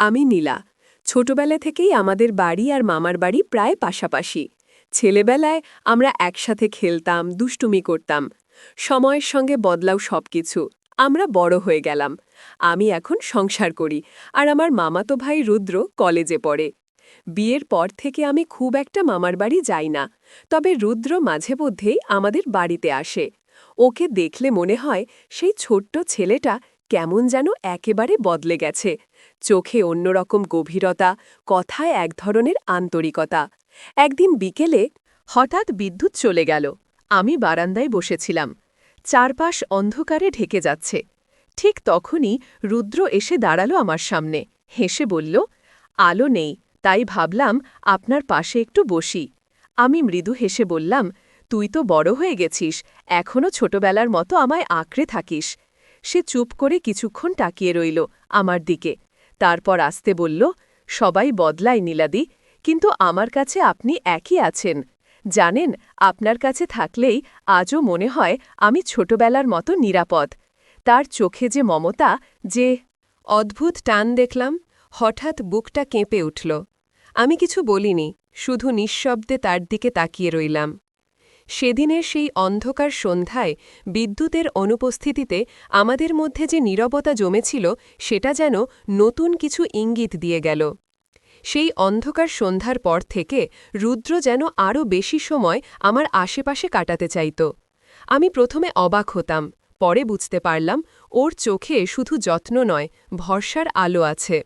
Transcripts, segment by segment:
আমি নীলা। ছোটবেলা থেকেই আমাদের বাড়ি আর মামার বাড়ি প্রায় পাশাপাশি। ছেলেবেলায় আমরা একসাথে খেলতাম, দুষ্টুমি করতাম। সময়ের সঙ্গে বদলাও সবকিছু। আমরা বড় হয়ে গেলাম। আমি এখন সংসার করি, আর আমার মামাতো ভাই রুদ্র কলেজে পড়ে। বিয়ের পর থেকে আমি খুব একটা মামার বাড়ি যাই না, তবে রুদ্র মাঝে মধ্যেই আমাদের বাড়িতে আসে। ওকে দেখলে মনে হয় সেই ছোট্ট ছেলেটা কেমন যেন একেবারে বদলে গেছে। চোখে অন্যরকম গভীরতা, কথায় এক ধরনের আন্তরিকতা। একদিন বিকেলে হঠাৎ বিদ্যুৎ চলে গেল। আমি বারান্দায় বসেছিলাম। চারপাশ অন্ধকারে ঢেকে যাচ্ছে। ঠিক তখনই রুদ্র এসে দাঁড়ালো আমার সামনে, হেসে বলল, আলো নেই, তাই ভাবলাম আপনার পাশে একটু বসি। আমি মৃদু হেসে বললাম, তুই তো বড় হয়ে গেছিস, এখনও ছোটবেলার মতো আমায় আঁকড়ে থাকিস। সে চুপ করে কিছুক্ষণ তাকিয়ে রইল আমার দিকে। তারপর আস্তে বলল, সবাই বদলায় নীলাদি, কিন্তু আমার কাছে আপনি একই আছেন। জানেন, আপনার কাছে থাকলেই আজও মনে হয় আমি ছোটবেলার মতো নিরাপদ। তার চোখে যে মমতা, যে অদ্ভুত টান দেখলাম, হঠাৎ বুকটা কেঁপে উঠল। আমি কিছু বলিনি, শুধু নিঃশব্দে তার দিকে তাকিয়ে রইলাম। সেদিনের সেই অন্ধকার সন্ধ্যায় বিদ্যুতের অনুপস্থিতিতে আমাদের মধ্যে যে নীরবতা জমেছিল, সেটা যেন নতুন কিছু ইঙ্গিত দিয়ে গেল। সেই অন্ধকার সন্ধ্যার পর থেকে রুদ্র যেন আরও বেশি সময় আমার আশেপাশে কাটাতে চাইত। আমি প্রথমে অবাক হতাম, পরে বুঝতে পারলাম ওর চোখে শুধু যত্ন নয়, ভরসার আলো আছে।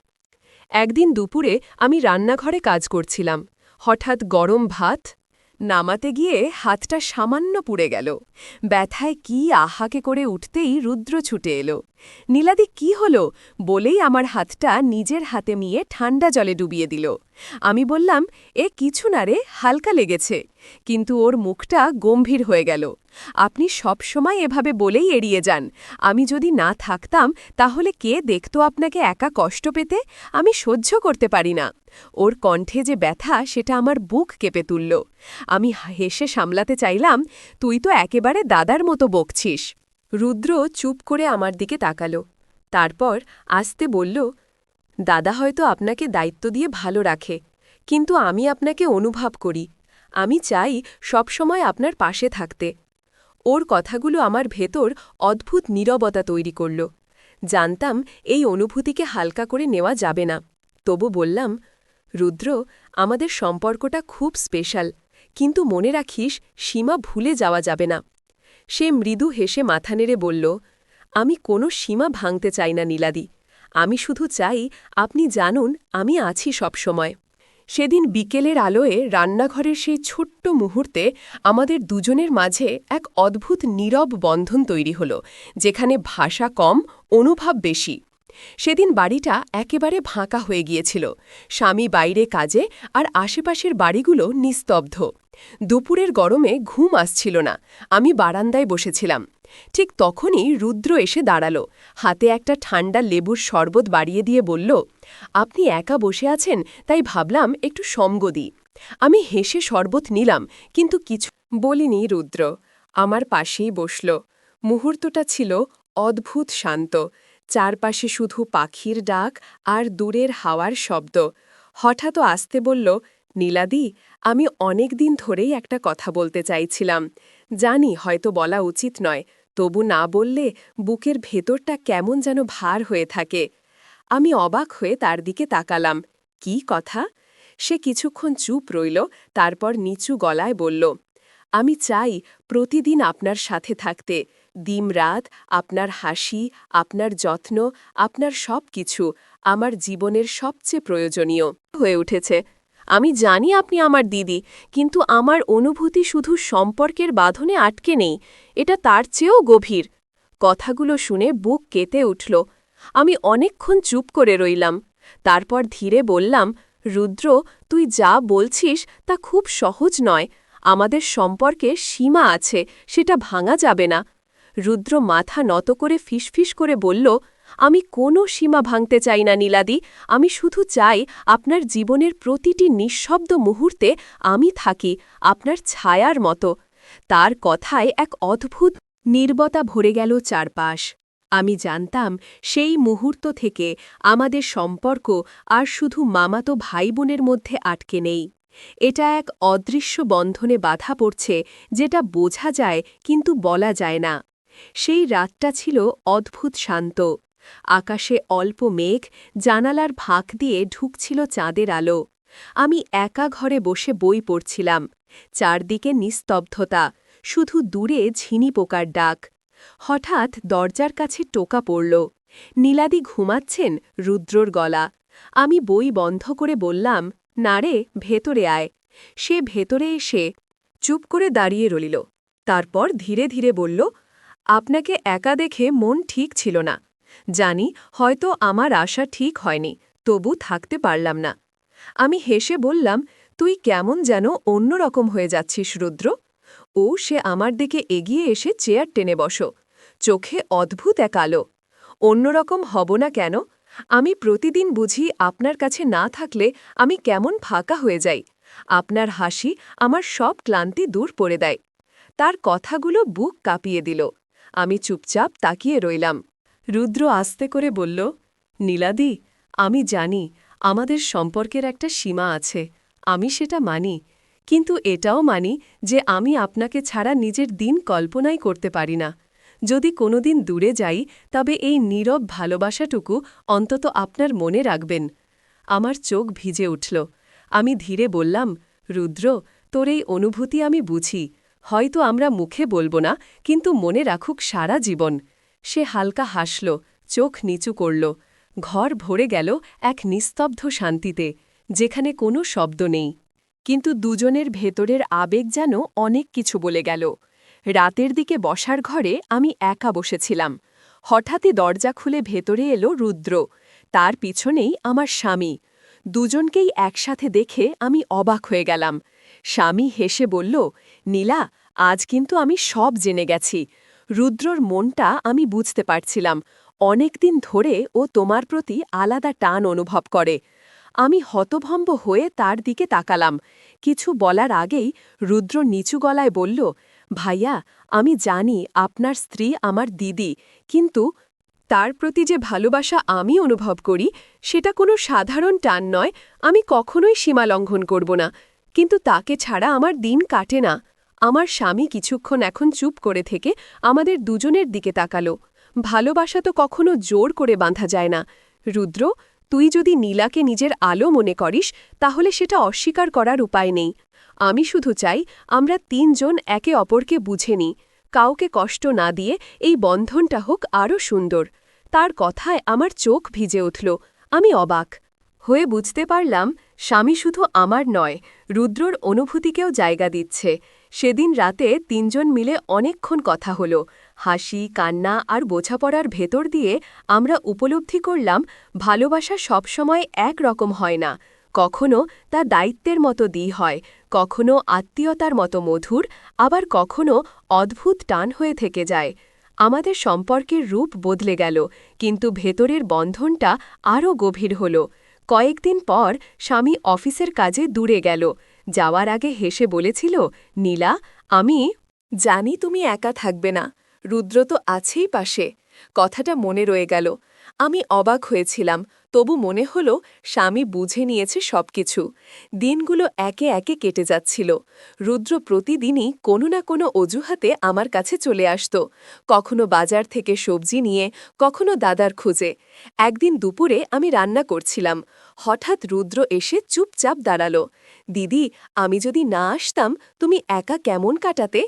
একদিন দুপুরে আমি রান্নাঘরে কাজ করছিলাম। হঠাৎ গরম ভাত নামাতে গিয়ে হাতটা সামান্য পুড়ে গেল। ব্যথায় কি আহাকে করে উঠতেই রুদ্র ছুটে এলো। নীলাদি, কি হলো বলেই আমার হাতটা নিজের হাতে নিয়ে ঠান্ডা জলে ডুবিয়ে দিল। আমি বললাম, এ কিছু না রে, হালকা লেগেছে। কিন্তু ওর মুখটা গম্ভীর হয়ে গেল। আপনি সব সময় এভাবে বলেই এড়িয়ে যান। আমি যদি না থাকতাম তাহলে কে দেখত আপনাকে একা কষ্ট পেতে? আমি সহ্য করতে পারি না। ওর কণ্ঠে যে ব্যথা, সেটা আমার বুক কেঁপে তুলল। আমি হেসে সামলাতে চাইলাম, তুই তো একেবারে দাদার মতো বকছিস। রুদ্র চুপ করে আমার দিকে তাকালো। তারপর আস্তে বলল, দাদা হয়তো আপনাকে দায়িত্ব দিয়ে ভালো রাখে, কিন্তু আমি আপনাকে অনুভব করি। আমি চাই সবসময় আপনার পাশে থাকতে। ওর কথাগুলো আমার ভেতর অদ্ভুত নীরবতা তৈরি করল। জানতাম এই অনুভূতিকে হালকা করে নেওয়া যাবে না। তবু বললাম, রুদ্র, আমাদের সম্পর্কটা খুব স্পেশাল, কিন্তু মনে রাখিস, সীমা ভুলে যাওয়া যাবে না। সে মৃদু হেসে মাথা নেড়ে বলল, আমি কোনো সীমা ভাঙতে চাই না নীলাদি। আমি শুধু চাই আপনি জানুন আমি আছি সবসময়। সেদিন বিকেলের আলোয় রান্নাঘরের সেই ছোট্ট মুহূর্তে আমাদের দুজনের মাঝে এক অদ্ভুত নীরব বন্ধন তৈরি হল, যেখানে ভাষা কম, অনুভব বেশি। সেদিন বাড়িটা একেবারে ফাঁকা হয়ে গিয়েছিল। স্বামী বাইরে কাজে, আর আশেপাশের বাড়িগুলো নিস্তব্ধ। দুপুরের গরমে ঘুম আসছিল না। আমি বারান্দায় বসেছিলাম। ঠিক তখনই রুদ্র এসে দাঁড়ালো। হাতে একটা ঠান্ডা লেবুর শরবত বাড়িয়ে দিয়ে বলল, আপনি একা বসে আছেন, তাই ভাবলাম একটু সঙ্গ দিই। আমি হেসে শরবত নিলাম, কিন্তু কিছু বলিনি। রুদ্র আমার পাশেই বসল। মুহূর্তটা ছিল অদ্ভুত শান্ত। চারপাশে শুধু পাখির ডাক আর দূরের হাওয়ার শব্দ। হঠাৎ আস্তে বলল, নীলাদি, আমি অনেক দিন ধরেই একটা কথা বলতে চাইছিলাম। জানি হয়তো বলা উচিত নয়, তবু না বললে বুকের ভেতরটা কেমন যেন ভার হয়ে থাকে। আমি অবাক হয়ে তার দিকে তাকালাম। কি কথা? সে কিছুক্ষণ চুপ রইল, তারপর নিচু গলায় বলল, আমি চাই প্রতিদিন আপনার সাথে থাকতে, দিনরাত আপনার হাসি, আপনার যত্ন, আপনার সব কিছু আমার জীবনের সবচেয়ে প্রয়োজনীয় হয়ে উঠেছে। আমি জানি আপনি আমার দিদি, কিন্তু আমার অনুভূতি শুধু সম্পর্কের বাঁধনে আটকে নেই, এটা তার চেয়েও গভীর। কথাগুলো শুনে বুক কেঁপে উঠল। আমি অনেকক্ষণ চুপ করে রইলাম। তারপর ধীরে বললাম, রুদ্র, তুই যা বলছিস তা খুব সহজ নয়। আমাদের সম্পর্কে সীমা আছে, সেটা ভাঙা যাবে না। রুদ্র মাথা নত করে ফিসফিস করে বলল, আমি কোনো সীমা ভাঙতে চাই না নীলাদি। আমি শুধু চাই আপনার জীবনের প্রতিটি নিঃশব্দ মুহূর্তে আমি থাকি, আপনার ছায়ার মতো। তার কথায় এক অদ্ভুত নীরবতা ভরে গেল চারপাশ। আমি জানতাম সেই মুহূর্ত থেকে আমাদের সম্পর্ক আর শুধু মামাতো ভাই বোনের মধ্যে আটকে নেই। এটা এক অদৃশ্য বন্ধনে বাধা পড়ছে, যেটা বোঝা যায় কিন্তু বলা যায় না। সেই রাতটা ছিল অদ্ভুত শান্ত। আকাশে অল্প মেঘ, জানালার ফাঁক দিয়ে ঢুকছিল চাঁদের আলো। আমি একা ঘরে বসে বই পড়ছিলাম। চারদিকে নিস্তব্ধতা, শুধু দূরে ঝিনি পোকার ডাক। হঠাৎ দরজার কাছে টোকা পড়ল। নীলাদি ঘুমাচ্ছেন, রুদ্রর গলা। আমি বই বন্ধ করে বললাম, না রে, ভেতরে আয়। সে ভেতরে এসে চুপ করে দাঁড়িয়ে রইল। তারপর ধীরে ধীরে বলল, আপনাকে একা দেখে মন ঠিক ছিল না। জানি হয়তো আমার আশা ঠিক হয়নি, তবু থাকতে পারলাম না। আমি হেসে বললাম, তুই কেমন যেন অন্যরকম হয়ে যাচ্ছিস রুদ্র। সে আমার দিকে এগিয়ে এসে চেয়ার টেনে বসো। চোখে অদ্ভুত এক আলো। অন্যরকম হব না কেন? আমি প্রতিদিন বুঝি আপনার কাছে না থাকলে আমি কেমন ফাঁকা হয়ে যাই। আপনার হাসি আমার সব ক্লান্তি দূর করে দেয়। তার কথাগুলো বুক কাঁপিয়ে দিল। আমি চুপচাপ তাকিয়ে রইলাম। রুদ্র আস্তে করে বলল, নীলাদি, আমি জানি আমাদের সম্পর্কের একটা সীমা আছে, আমি সেটা মানি। কিন্তু এটাও মানি যে আমি আপনাকে ছাড়া নিজের দিন কল্পনাই করতে পারি না। যদি কোনোদিন দূরে যাই, তবে এই নীরব ভালোবাসাটুকু অন্তত আপনার মনে রাখবেন। আমার চোখ ভিজে উঠল। আমি ধীরে বললাম, রুদ্র, তোর এই অনুভূতি আমি বুঝি। হয়তো আমরা মুখে বলবো না, কিন্তু মনে রাখুক সারা জীবন। সে হালকা হাসল, চোখ নিচু করল। ঘর ভরে গেল এক নিস্তব্ধ শান্তিতে, যেখানে কোনো শব্দ নেই। কিন্তু দুজনের ভেতরের আবেগ যেন অনেক কিছু বলে গেল। রাতের দিকে বসার ঘরে আমি একা বসেছিলাম। হঠাৎই দরজা খুলে ভেতরে এলো রুদ্র। তার পিছনেই আমার স্বামী। দুজনকেই একসাথে দেখে আমি অবাক হয়ে গেলাম। স্বামী হেসে বলল, নীলা, আজ কিন্তু আমি সব জেনে গেছি। রুদ্রর মনটা আমি বুঝতে পারছিলাম। অনেকদিন ধরে ও তোমার প্রতি আলাদা টান অনুভব করে। আমি হতভম্ব হয়ে তার দিকে তাকালাম। কিছু বলার আগেই রুদ্র নিচু গলায় বলল, ভাইয়া, আমি জানি আপনার স্ত্রী আমার দিদি, কিন্তু তার প্রতি যে ভালোবাসা আমি অনুভব করি, সেটা কোনো সাধারণ টান নয়। আমি কখনোই সীমা লঙ্ঘন করব না, কিন্তু তাকে ছাড়া আমার দিন কাটে না। আমার স্বামী কিছুক্ষণ এখন চুপ করে থেকে আমাদের দুজনের দিকে তাকালো। ভালোবাসা তো কখনো জোর করে বাঁধা যায় না। রুদ্র, তুই যদি নীলাকে নিজের আলো মনে করিস, তাহলে সেটা অস্বীকার করার উপায় নেই। আমি শুধু চাই আমরা তিনজন একে অপরকে বুঝে নিই, কাউকে কষ্ট না দিয়ে এই বন্ধনটা হোক আরও সুন্দর। তার কথায় আমার চোখ ভিজে উঠল। আমি অবাক হয়ে বুঝতে পারলাম, স্বামী শুধু আমার নয়, রুদ্রর অনুভূতিকেও জায়গা দিচ্ছে। সেদিন রাতে তিনজন মিলে অনেকক্ষণ কথা হল। হাসি, কান্না আর বোঝাপড়ার ভেতর দিয়ে আমরা উপলব্ধি করলাম, ভালোবাসা সবসময় একরকম হয় না। কখনো তা দায়িত্বের মতো হয়, কখনো আত্মীয়তার মতো মধুর, আবার কখনো অদ্ভুত টান হয়ে থেকে যায়। আমাদের সম্পর্কের রূপ বদলে গেল, কিন্তু ভেতরের বন্ধনটা আরও গভীর হল। কয়েকদিন পর স্বামী অফিসের কাজে দূরে গেল। যাওয়ার আগে হেসে বলেছিল, নীলা, আমি জানি তুমি একা থাকবে না, রুদ্র তো আছেই পাশে। কথাটা মনে রয়ে গেল। আমি অবাক হয়েছিলাম, তবু মনে হল স্বামী বুঝে নিয়েছে সবকিছু। দিনগুলো একে একে কেটে যাচ্ছিল। রুদ্র প্রতিদিনই কোনো না কোনো অজুহাতে আমার কাছে চলে আসত, কখনো বাজার থেকে সবজি নিয়ে, কখনো দাদার খোঁজে। একদিন দুপুরে আমি রান্না করছিলাম। হঠাৎ রুদ্র এসে চুপচাপ দাঁড়ালো। দিদি, আমি যদি না আসতাম তুমি একা কেমন কাটাতে?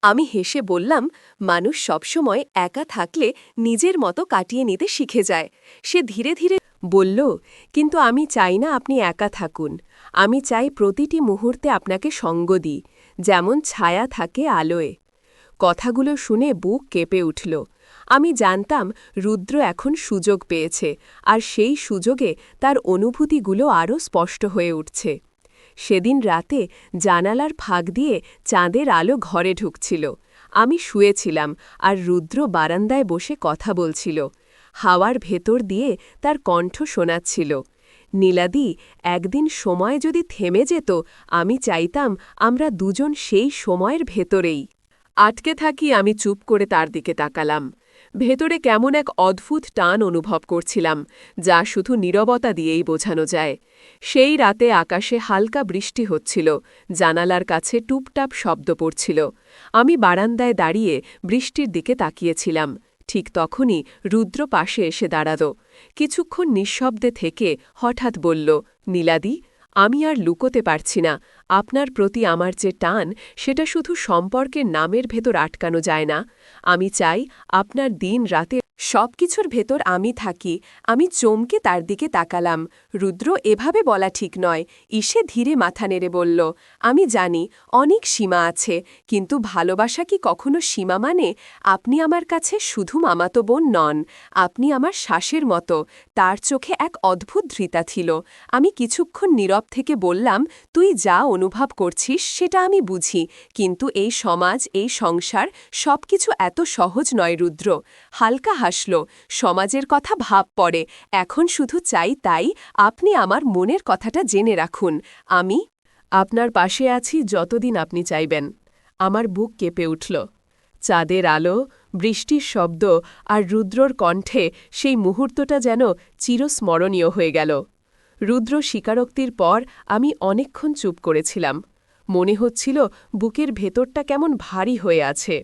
আমি হেসে বললাম, মানুষ সবসময় একা থাকলে নিজের মতো কাটিয়ে নিতে শিখে যায়। সে ধীরে ধীরে বলল, কিন্তু আমি চাই না আপনি একা থাকুন। আমি চাই প্রতিটি মুহূর্তে আপনাকে সঙ্গ দিই, যেমন ছায়া থাকে আলোয়। কথাগুলো শুনে বুক কেঁপে উঠল। আমি জানতাম রুদ্র এখন সুযোগ পেয়েছে, আর সেই সুযোগে তার অনুভূতিগুলো আরও স্পষ্ট হয়ে উঠছে। সেদিন রাতে জানালার ফাঁক দিয়ে চাঁদের আলো ঘরে ঢুকছিল। আমি শুয়েছিলাম, আর রুদ্র বারান্দায় বসে কথা বলছিল। হাওয়ার ভেতর দিয়ে তার কণ্ঠ শোনাচ্ছিল, নীলাদি, একদিন সময় যদি থেমে যেত, আমি চাইতাম আমরা দুজন সেই সময়ের ভেতরেই আটকে থাকি। আমি চুপ করে তার দিকে তাকালাম। ভেতরে কেমন এক অদ্ভুত টান অনুভব করছিলাম, যা শুধু নীরবতা দিয়েই বোঝানো যায়। সেই রাতে আকাশে হালকা বৃষ্টি হচ্ছিল, জানালার কাছে টুপটাপ শব্দ পড়ছিল। আমি বারান্দায় দাঁড়িয়ে বৃষ্টির দিকে তাকিয়েছিলাম। ঠিক তখনই রুদ্র পাশে এসে দাঁড়াল। কিছুক্ষণ নিঃশব্দে থেকে হঠাৎ বলল, নীলাদি, আমি আর লুকোতে পারছি না। আপনার প্রতি আমার যে টান, সেটা শুধু সম্পর্কের নামের ভেতর আটকানো যায় না। আমি চাই আপনার দিন রাতে সবকিছুর ভেতর আমি থাকি। আমি চমকে তার দিকে তাকালাম। রুদ্র এভাবে বলা ঠিক নয়। ঈশে ধীরে মাথা নেড়ে বলল, আমি জানি অনেক সীমা আছে, কিন্তু ভালোবাসা কি কখনো সীমা মানে? আপনি আমার কাছে শুধু মামাতো বোন নন, আপনি আমার শ্বাসের মতো। তার চোখে এক অদ্ভুত ধৃতা ছিল। আমি কিছুক্ষণ নীরব থেকে বললাম, তুই যা অনুভব করছিস সেটা আমি বুঝি, কিন্তু এই সমাজ, এই সংসার সবকিছু এত সহজ নয়। রুদ্র হালকা হাসল। সমাজের কথা ভাব পড়ে, এখন শুধু চাই তাই আপনি আমার মনের কথাটা জেনে রাখুন। আমি আপনার পাশে আছি যতদিন আপনি চাইবেন। আমার বুক কেঁপে উঠল। চাঁদের আলো, বৃষ্টির শব্দ আর রুদ্রর কণ্ঠে সেই মুহূর্তটা যেন চিরস্মরণীয় হয়ে গেল। রুদ্র স্বীকারোক্তির পর আমি অনেকক্ষণ চুপ করেছিলাম। মনে হচ্ছিল বুকের ভেতরটা কেমন ভারী হয়ে আছে।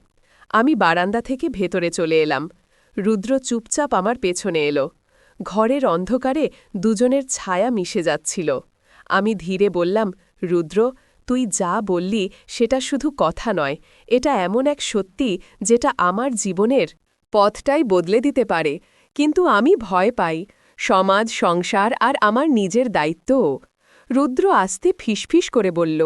আমি বারান্দা থেকে ভেতরে চলে এলাম। রুদ্র চুপচাপ আমার পেছনে এলো। ঘরের অন্ধকারে দুজনের ছায়া মিশে যাচ্ছিল। আমি ধীরে বললাম, রুদ্র, তুই যা বললি সেটা শুধু কথা নয়, এটা এমন এক সত্যি যেটা আমার জীবনের পথটাই বদলে দিতে পারে। কিন্তু আমি ভয় পাই, সমাজ, সংসার আর আমার নিজের দায়িত্বও। রুদ্র আস্তে ফিসফিস করে বলল,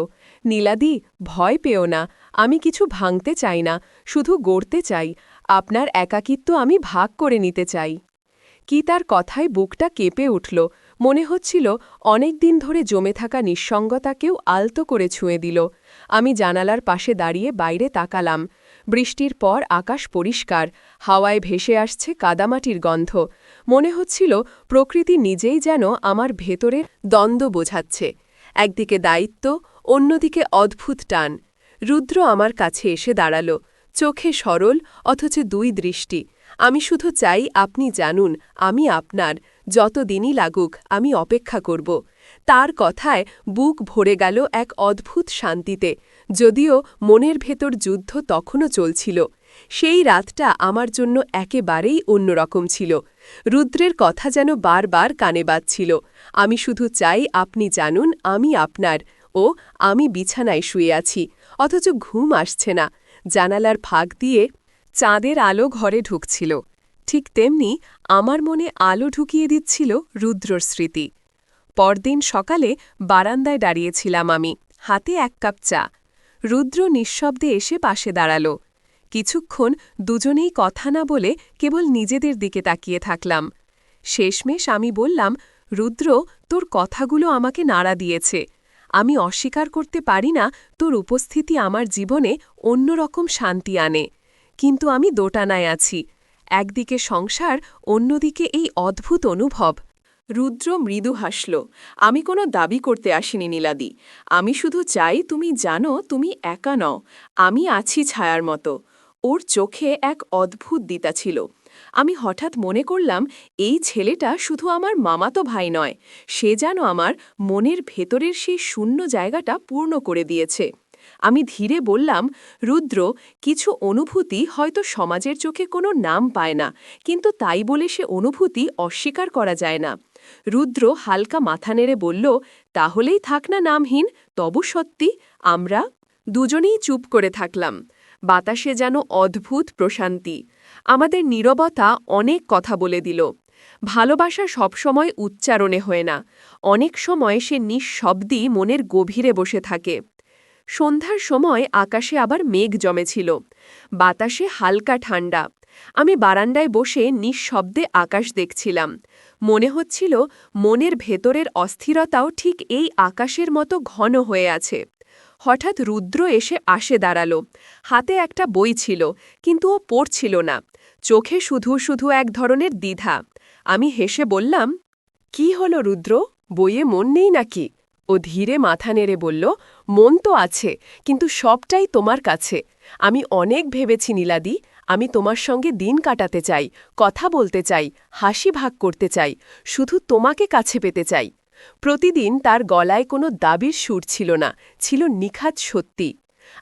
নীলাদি, ভয় পেও না। আমি কিছু ভাঙতে চাই না, শুধু গড়তে চাই। আপনার একাকিত্ব আমি ভাগ করে নিতে চাই। কি তার কথায় বুকটা কেঁপে উঠল। মনে হচ্ছিল অনেক দিন ধরে জমে থাকা নিঃসঙ্গতাকেও আলতো করে ছুঁয়ে দিল। আমি জানালার পাশে দাঁড়িয়ে বাইরে তাকালাম। বৃষ্টির পর আকাশ পরিষ্কার, হাওয়ায় ভেসে আসছে কাদামাটির গন্ধ। মনে হচ্ছিল প্রকৃতি নিজেই যেন আমার ভেতরের দ্বন্দ্ব বোঝাচ্ছে, একদিকে দায়িত্ব, অন্যদিকে অদ্ভুত টান। রুদ্র আমার কাছে এসে দাঁড়াল, চোখে সরল অথচ দুই দৃষ্টি। আমি শুধু চাই আপনি জানুন, আমি আপনার, যত দিনই লাগুক আমি অপেক্ষা করব। তার কথায় বুক ভরে গেল এক অদ্ভুত শান্তিতে, যদিও মনের ভেতর যুদ্ধ তখনও চলছিল। সেই রাতটা আমার জন্য একেবারেই অন্যরকম ছিল। রুদ্রের কথা যেন বারবার কানে বাজছিল, আমি শুধু চাই আপনি জানুন আমি আপনার। ও আমি বিছানায় শুয়ে আছি, অথচ ঘুম আসছে না। জানালার ফাঁক দিয়ে চাঁদের আলো ঘরে ঢুকছিল, ঠিক তেমনি আমার মনে আলো ঢুকিয়ে দিচ্ছিল রুদ্রর স্মৃতি। পরদিন সকালে বারান্দায় দাঁড়িয়েছিলাম আমি, হাতে এক কাপ চা। রুদ্র নিঃশব্দে এসে পাশে দাঁড়াল। কিছুক্ষণ দুজনেই কথা না বলে কেবল নিজেদের দিকে তাকিয়ে থাকলাম। শেষমেশ আমি বললাম, রুদ্র, তোর কথাগুলো আমাকে নাড়া দিয়েছে। আমি অস্বীকার করতে পারি না তোর উপস্থিতি আমার জীবনে অন্যরকম শান্তি আনে, কিন্তু আমি দোটানায় আছি। একদিকে সংসার, অন্যদিকে এই অদ্ভুত অনুভব। রুদ্র মৃদু হাসল। আমি কোনো দাবি করতে আসিনি নীলাদি, আমি শুধু চাই তুমি জানো তুমি একা নও, আমি আছি ছায়ার মতো। ওর চোখে এক অদ্ভুত দিতা ছিল। আমি হঠাৎ মনে করলাম, এই ছেলেটা শুধু আমার মামাতো ভাই নয়, সে যেন আমার মনের ভেতরের সেই শূন্য জায়গাটা পূর্ণ করে দিয়েছে। আমি ধীরে বললাম, রুদ্র, কিছু অনুভূতি হয়তো সমাজের চোখে কোনো নাম পায় না, কিন্তু তাই বলে সে অনুভূতি অস্বীকার করা যায় না। রুদ্র হালকা মাথা নেড়ে বলল, তাহলেই থাক না নামহীন, তবু সত্যি। আমরা দুজনেই চুপ করে থাকলাম। বাতাসে যেন অদ্ভুত প্রশান্তি। আমাদের নীরবতা অনেক কথা বলে দিল। ভালোবাসা সবসময় উচ্চারণে হয় না, অনেক সময় সে নিঃশব্দেই মনের গভীরে বসে থাকে। সন্ধ্যার সময় আকাশে আবার মেঘ জমেছিল, বাতাসে হালকা ঠান্ডা। আমি বারান্দায় বসে নিঃশব্দে আকাশ দেখছিলাম। মনে হচ্ছিল মনের ভেতরের অস্থিরতাও ঠিক এই আকাশের মতো ঘন হয়ে আছে। হঠাৎ রুদ্র এসে দাঁড়াল। হাতে একটা বই ছিল, কিন্তু ও পড়ছিল না, চোখে শুধু শুধু এক ধরনের দ্বিধা। আমি হেসে বললাম, কি হলো রুদ্র, বইয়ে মন নেই নাকি? ও ধীরে মাথা নেড়ে বলল, মন তো আছে, কিন্তু সবটাই তোমার কাছে। আমি অনেক ভেবেছি নীলাদি, আমি তোমার সঙ্গে দিন কাটাতে চাই, কথা বলতে চাই, হাসি ভাগ করতে চাই, শুধু তোমাকে কাছে পেতে চাই। প্রতিদিন তার গলায় কোনো দাবির সুর ছিল না, ছিল নিখাত সত্যি।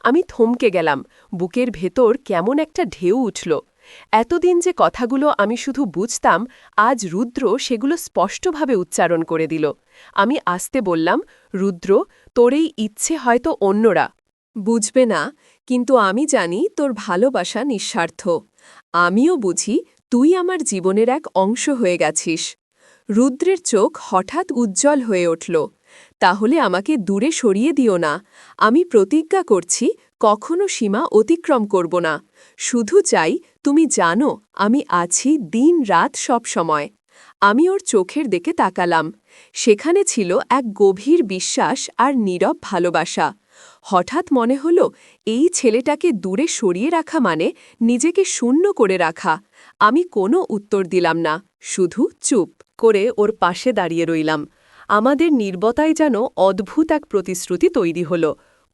আমি থমকে গেলাম, বুকের ভেতর কেমন একটা ঢেউ উঠল। এতদিন যে কথাগুলো আমি শুধু বুঝতাম, আজ রুদ্র সেগুলো স্পষ্টভাবে উচ্চারণ করে দিল। আমি আস্তে বললাম, রুদ্র, তোর এই ইচ্ছে হয়তো অন্যরা বুঝবে না, কিন্তু আমি জানি তোর ভালোবাসা নিঃস্বার্থ। আমিও বুঝি তুই আমার জীবনের এক অংশ হয়ে গেছিস। রুদ্রের চোখ হঠাৎ উজ্জ্বল হয়ে উঠল। তাহলে আমাকে দূরে সরিয়ে দিও না। আমি প্রতিজ্ঞা করছি কখনো সীমা অতিক্রম করব না। শুধু চাই তুমি জানো আমি আছি দিন রাত সব সময়। আমি ওর চোখের দিকে তাকালাম। সেখানে ছিল এক গভীর বিশ্বাস আর নীরব ভালোবাসা। হঠাৎ মনে হলো এই ছেলেটাকে দূরে সরিয়ে রাখা মানে নিজেকে শূন্য করে রাখা। আমি কোনো উত্তর দিলাম না, শুধু চুপ করে ওর পাশে দাঁড়িয়ে রইলাম। আমাদের নীরবতায় যেন অদ্ভুত এক প্রতিশ্রুতি তৈরি হল।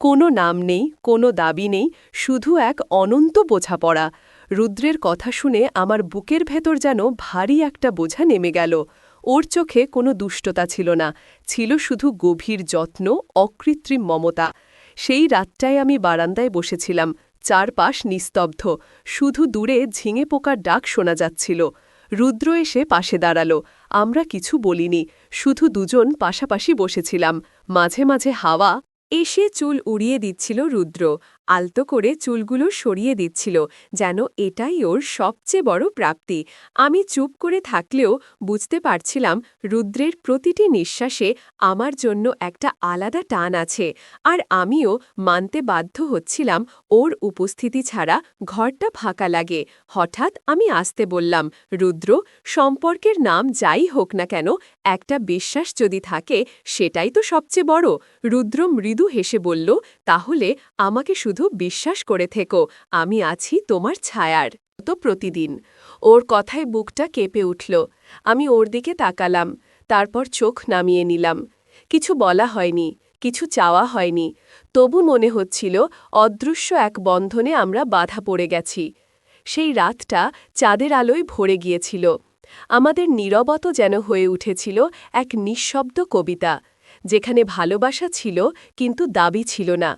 কোনো নাম নেই, কোনো দাবি নেই, শুধু এক অনন্ত বোঝাপড়া। রুদ্রের কথা শুনে আমার বুকের ভেতর যেন ভারী একটা বোঝা নেমে গেল। ওর চোখে কোনো দুষ্টতা ছিল না, ছিল শুধু গভীর যত্ন, অকৃত্রিম মমতা। সেই রাতটায় আমি বারান্দায় বসেছিলাম, চারপাশ নিস্তব্ধ, শুধু দূরে ঝিঙে পোকার ডাক শোনা যাচ্ছিল। রুদ্র এসে পাশে দাঁড়ালো। আমরা কিছু বলিনি, শুধু দুজন পাশাপাশি বসেছিলাম। মাঝে মাঝে হাওয়া এসে চুল উড়িয়ে দিচ্ছিল রুদ্র, আলতো করে চুলগুলো সরিয়ে দিচ্ছিল, যেন এটাই ওর সবচেয়ে বড় প্রাপ্তি। আমি চুপ করে থাকলেও বুঝতে পারছিলাম রুদ্রের প্রতিটি নিঃশ্বাসে আমার জন্য একটা আলাদা টান আছে, আর আমিও মানতে বাধ্য হচ্ছিলাম ওর উপস্থিতি ছাড়া ঘরটা ফাঁকা লাগে। হঠাৎ আমি আসতে বললাম, রুদ্র, সম্পর্কের নাম যাই হোক না কেন, একটা বিশ্বাস যদি থাকে সেটাই তো সবচেয়ে বড়। রুদ্র মৃদু হেসে বলল, তাহলে আমাকে শুধু বিশ্বাস করে থেকো, আমি আছি তোমার ছায়ার তো প্রতিদিন। ওর কথায় বুকটা কেঁপে উঠল। আমি ওর দিকে তাকালাম, তারপর চোখ নামিয়ে নিলাম। কিছু বলা হয়নি, কিছু চাওয়া হয়নি, তবু মনে হচ্ছিল অদৃশ্য এক বন্ধনে আমরা বাধা পড়ে গেছি। সেই রাতটা চাঁদের আলোয় ভরে গিয়েছিল। আমাদের নীরবতা যেন হয়ে উঠেছিল এক নিঃশব্দ কবিতা, যেখানে ভালোবাসা ছিল কিন্তু দাবি ছিল না,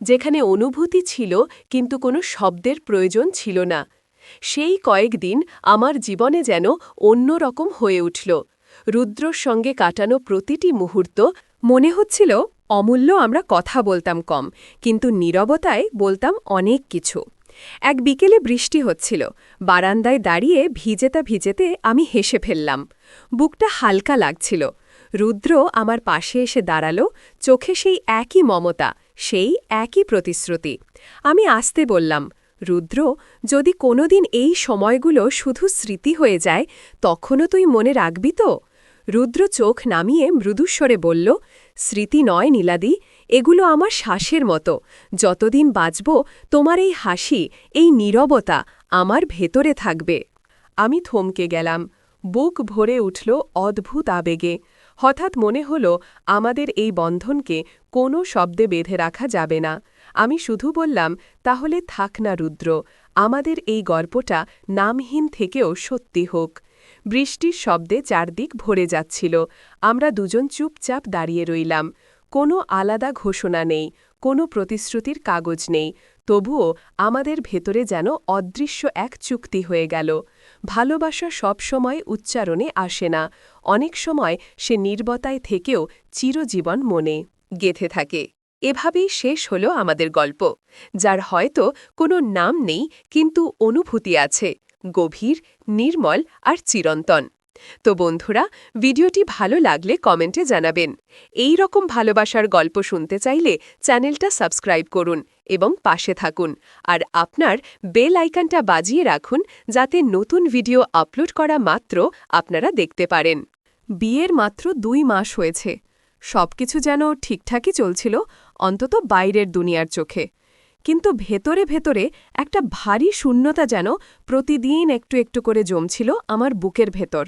যেখানে অনুভূতি ছিল কিন্তু কোনো শব্দের প্রয়োজন ছিল না। সেই কয়েকদিন আমার জীবনে যেন অন্যরকম হয়ে উঠল। রুদ্রর সঙ্গে কাটানো প্রতিটি মুহূর্ত মনে হচ্ছিল অমূল্য। আমরা কথা বলতাম কম, কিন্তু নীরবতায় বলতাম অনেক কিছু। এক বিকেলে বৃষ্টি হচ্ছিল। বারান্দায় দাঁড়িয়ে ভিজেতে ভিজেতে আমি হেসে ফেললাম। বুকটা হালকা লাগছিল। রুদ্র আমার পাশে এসে দাঁড়ালো, চোখে সেই একই মমতা, সেই একই প্রতিশ্রুতি। আমি আস্তে বললাম, রুদ্র, যদি কোনোদিন এই সময়গুলো শুধু স্মৃতি হয়ে যায়, তখনও তুই মনে রাখবি তো? রুদ্র চোখ নামিয়ে মৃদুস্বরে বলল, স্মৃতি নয় নীলাদি, এগুলো আমার শ্বাসের মতো। যতদিন বাঁচব তোমার এই হাসি, এই নীরবতা আমার ভেতরে থাকবে। আমি থমকে গেলাম, বুক ভরে উঠল অদ্ভুত আবেগে। হঠাৎ মনে হল আমাদের এই বন্ধনকে কোনো শব্দে বেঁধে রাখা যাবে না। আমি শুধু বললাম, তাহলে থাক না রুদ্র, আমাদের এই গল্পটা নামহীন থেকেও সত্যি হোক। বৃষ্টির শব্দে চারদিক ভরে যাচ্ছিল। আমরা দুজন চুপচাপ দাঁড়িয়ে রইলাম। কোনো আলাদা ঘোষণা নেই, কোনো প্রতিশ্রুতির কাগজ নেই, তবুও আমাদের ভেতরে যেন অদৃশ্য এক চুক্তি হয়ে গেল। ভালোবাসা সবসময় উচ্চারণে আসে না, অনেক সময় সে নীরবতায় থেকেও চিরজীবন মনে গেঁথে থাকে। এভাবেই শেষ হল আমাদের গল্প, যার হয়তো কোনো নাম নেই, কিন্তু অনুভূতি আছে, গভীর, নির্মল আর চিরন্তন। তো বন্ধুরা, ভিডিওটি ভালো লাগলে কমেন্টে জানাবেন। এই রকম ভালোবাসার গল্প শুনতে চাইলে চ্যানেলটা সাবস্ক্রাইব করুন এবং পাশে থাকুন, আর আপনার বেল আইকনটা বাজিয়ে রাখুন, যাতে নতুন ভিডিও আপলোড করা মাত্র আপনারা দেখতে পারেন। বিয়ের মাত্র 2 মাস হয়েছে। সবকিছু যেন ঠিকঠাকই চলছিল, অন্তত বাইরের দুনিয়ার চোখে। কিন্তু ভেতরে ভেতরে একটা ভারী শূন্যতা যেন প্রতিদিন একটু একটু করে জমছিল আমার বুকের ভেতর।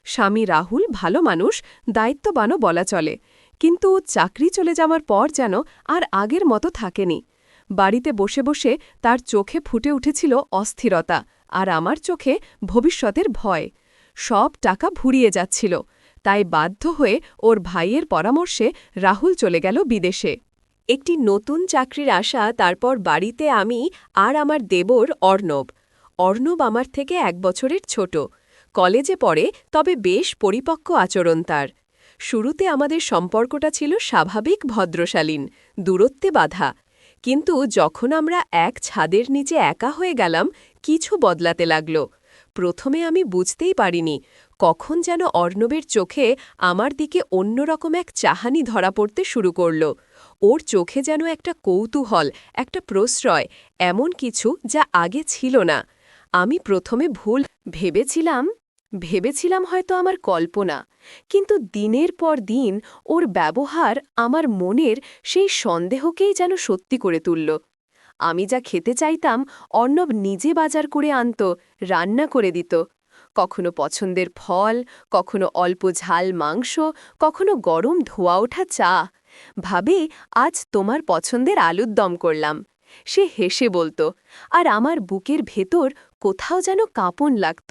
স্বামী রাহুল ভালো মানুষ, দায়িত্ববানও বলা চলে, কিন্তু চাকরি চলে যাওয়ার পর যেন আর আগের মতো থাকেনি। বাড়িতে বসে বসে তার চোখে ফুটে উঠেছিল অস্থিরতা, আর আমার চোখে ভবিষ্যতের ভয়। সব টাকা ফুরিয়ে যাচ্ছিল, তাই বাধ্য হয়ে ওর ভাইয়ের পরামর্শে রাহুল চলে গেল বিদেশে। একটি নতুন চাকরির আশা, তারপর বাড়িতে আমি আর আমার দেবর অর্ণব। অর্ণব আমার থেকে 1 বছরের ছোট, কলেজে পড়ে, তবে বেশ পরিপক্ক আচরণ তার। শুরুতে আমাদের সম্পর্কটা ছিল স্বাভাবিক, ভদ্রশালীন, দূরত্বে বাধা। কিন্তু যখন আমরা এক ছাদের নিচে একা হয়ে গেলাম, কিছু বদলাতে লাগল। প্রথমে আমি বুঝতেই পারিনি কখন যেন অর্ণবের চোখে আমার দিকে অন্যরকম এক চাহানি ধরা পড়তে শুরু করল। ওর চোখে যেন একটা কৌতূহল, একটা প্রশ্রয়, এমন কিছু যা আগে ছিল না। আমি প্রথমে ভুল ভেবেছিলাম হয়তো আমার কল্পনা, কিন্তু দিনের পর দিন ওর ব্যবহার আমার মনের সেই সন্দেহকেই যেন সত্যি করে তুলল। আমি যা খেতে চাইতাম অর্ণব নিজে বাজার করে আনত, রান্না করে দিত। কখনো পছন্দের ফল, কখনো অল্প ঝাল মাংস, কখনো গরম ধোয়া ওঠা চা। ভাবে, আজ তোমার পছন্দের আলুর দম করলাম। সে হেসে বলতো, আর আমার বুকের ভেতর কোথাও যেন কাঁপন লাগত।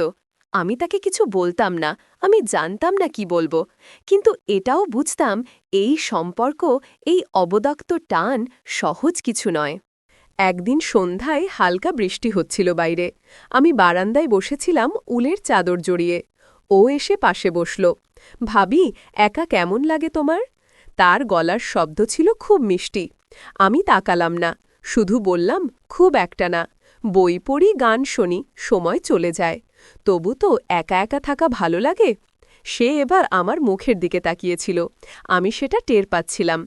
আমি তাকে কিছু বলতাম না, আমি জানতাম না কি বলবো, কিন্তু এটাও বুঝতাম এই সম্পর্ক, এই অবদক্ত টান সহজ কিছু নয়। একদিন সন্ধ্যায় হালকা বৃষ্টি হচ্ছিল বাইরে। আমি বারান্দায় বসেছিলাম উলের চাদর জড়িয়ে। ও এসে পাশে বসল। ভাবি, একা কেমন লাগে তোমার? তার গলার শব্দ ছিল খুব মিষ্টি। আমি তাকালাম না, শুধু বললাম, খুব একটা না। বই পড়ি, গান শুনি, সময় চলে যায়। তবু তো একা একা থাকা ভালো লাগে। সে এবার আমার মুখের দিকে তাকিয়েছিল। আমি সেটা টের পাচ্ছিলাম।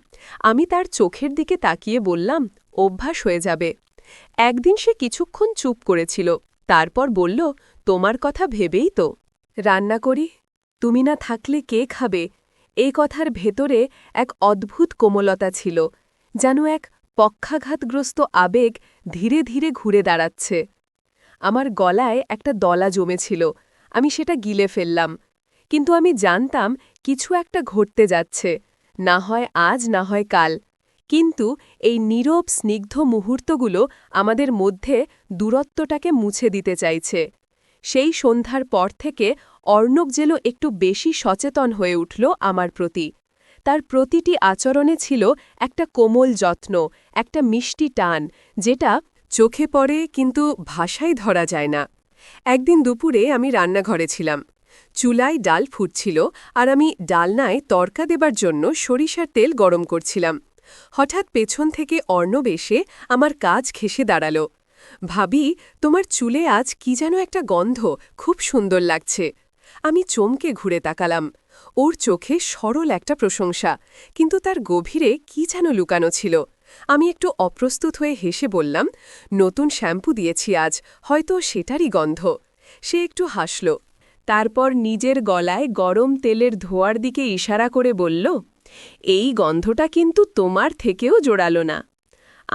আমি তার চোখের দিকে তাকিয়ে বললাম, অভ্যাস হয়ে যাবে। একদিন সে কিছুক্ষণ চুপ করেছিল, তারপর বলল, তোমার কথা ভেবেই তো রান্না করি। তুমি না থাকলে কে খাবে? এই কথার ভেতরে এক অদ্ভুত কোমলতা ছিল, যেন এক পক্ষাঘাতগ্রস্ত আবেগ ধীরে ধীরে ঘুরে দাঁড়াচ্ছে। আমার গলায় একটা দলা জমেছিল, আমি সেটা গিলে ফেললাম। কিন্তু আমি জানতাম কিছু একটা ঘটতে যাচ্ছে, না হয় আজ, না হয় কাল। কিন্তু এই নীরব স্নিগ্ধ মুহূর্তগুলো আমাদের মধ্যে দূরত্বটাকে মুছে দিতে চাইছে। সেই সন্ধ্যার পর থেকে অর্ণব যেন একটু বেশি সচেতন হয়ে উঠল আমার প্রতি। তার প্রতিটি আচরণে ছিল একটা কোমল যত্ন, একটা মিষ্টি টান, যেটা চোখে পড়ে কিন্তু ভাষায় ধরা যায় না। একদিন দুপুরে আমি রান্নাঘরে ছিলাম। চুলায় ডাল ফুটছিল, আর আমি ডালনায় তড়কা দেবার জন্য সরিষার তেল গরম করছিলাম। হঠাৎ পেছন থেকে অর্ণব এসে আমার কাজ ঘেঁষে দাঁড়াল। ভাবি, তোমার চুলে আজ কি যেন একটা গন্ধ, খুব সুন্দর লাগছে। আমি চমকে ঘুরে তাকালাম। ওর চোখে সরল একটা প্রশংসা, কিন্তু তার গভীরে কি যেন লুকানো ছিল। আমি একটু অপ্রস্তুত হয়ে হেসে বললাম, নতুন শ্যাম্পু দিয়েছি আজ, হয়তো সেটারই গন্ধ। সে একটু হাসল, তারপর নিজের গলায় গরম তেলের ধোঁয়ার দিকে ইশারা করে বলল, এই গন্ধটা কিন্তু তোমার থেকেও জোরালো না।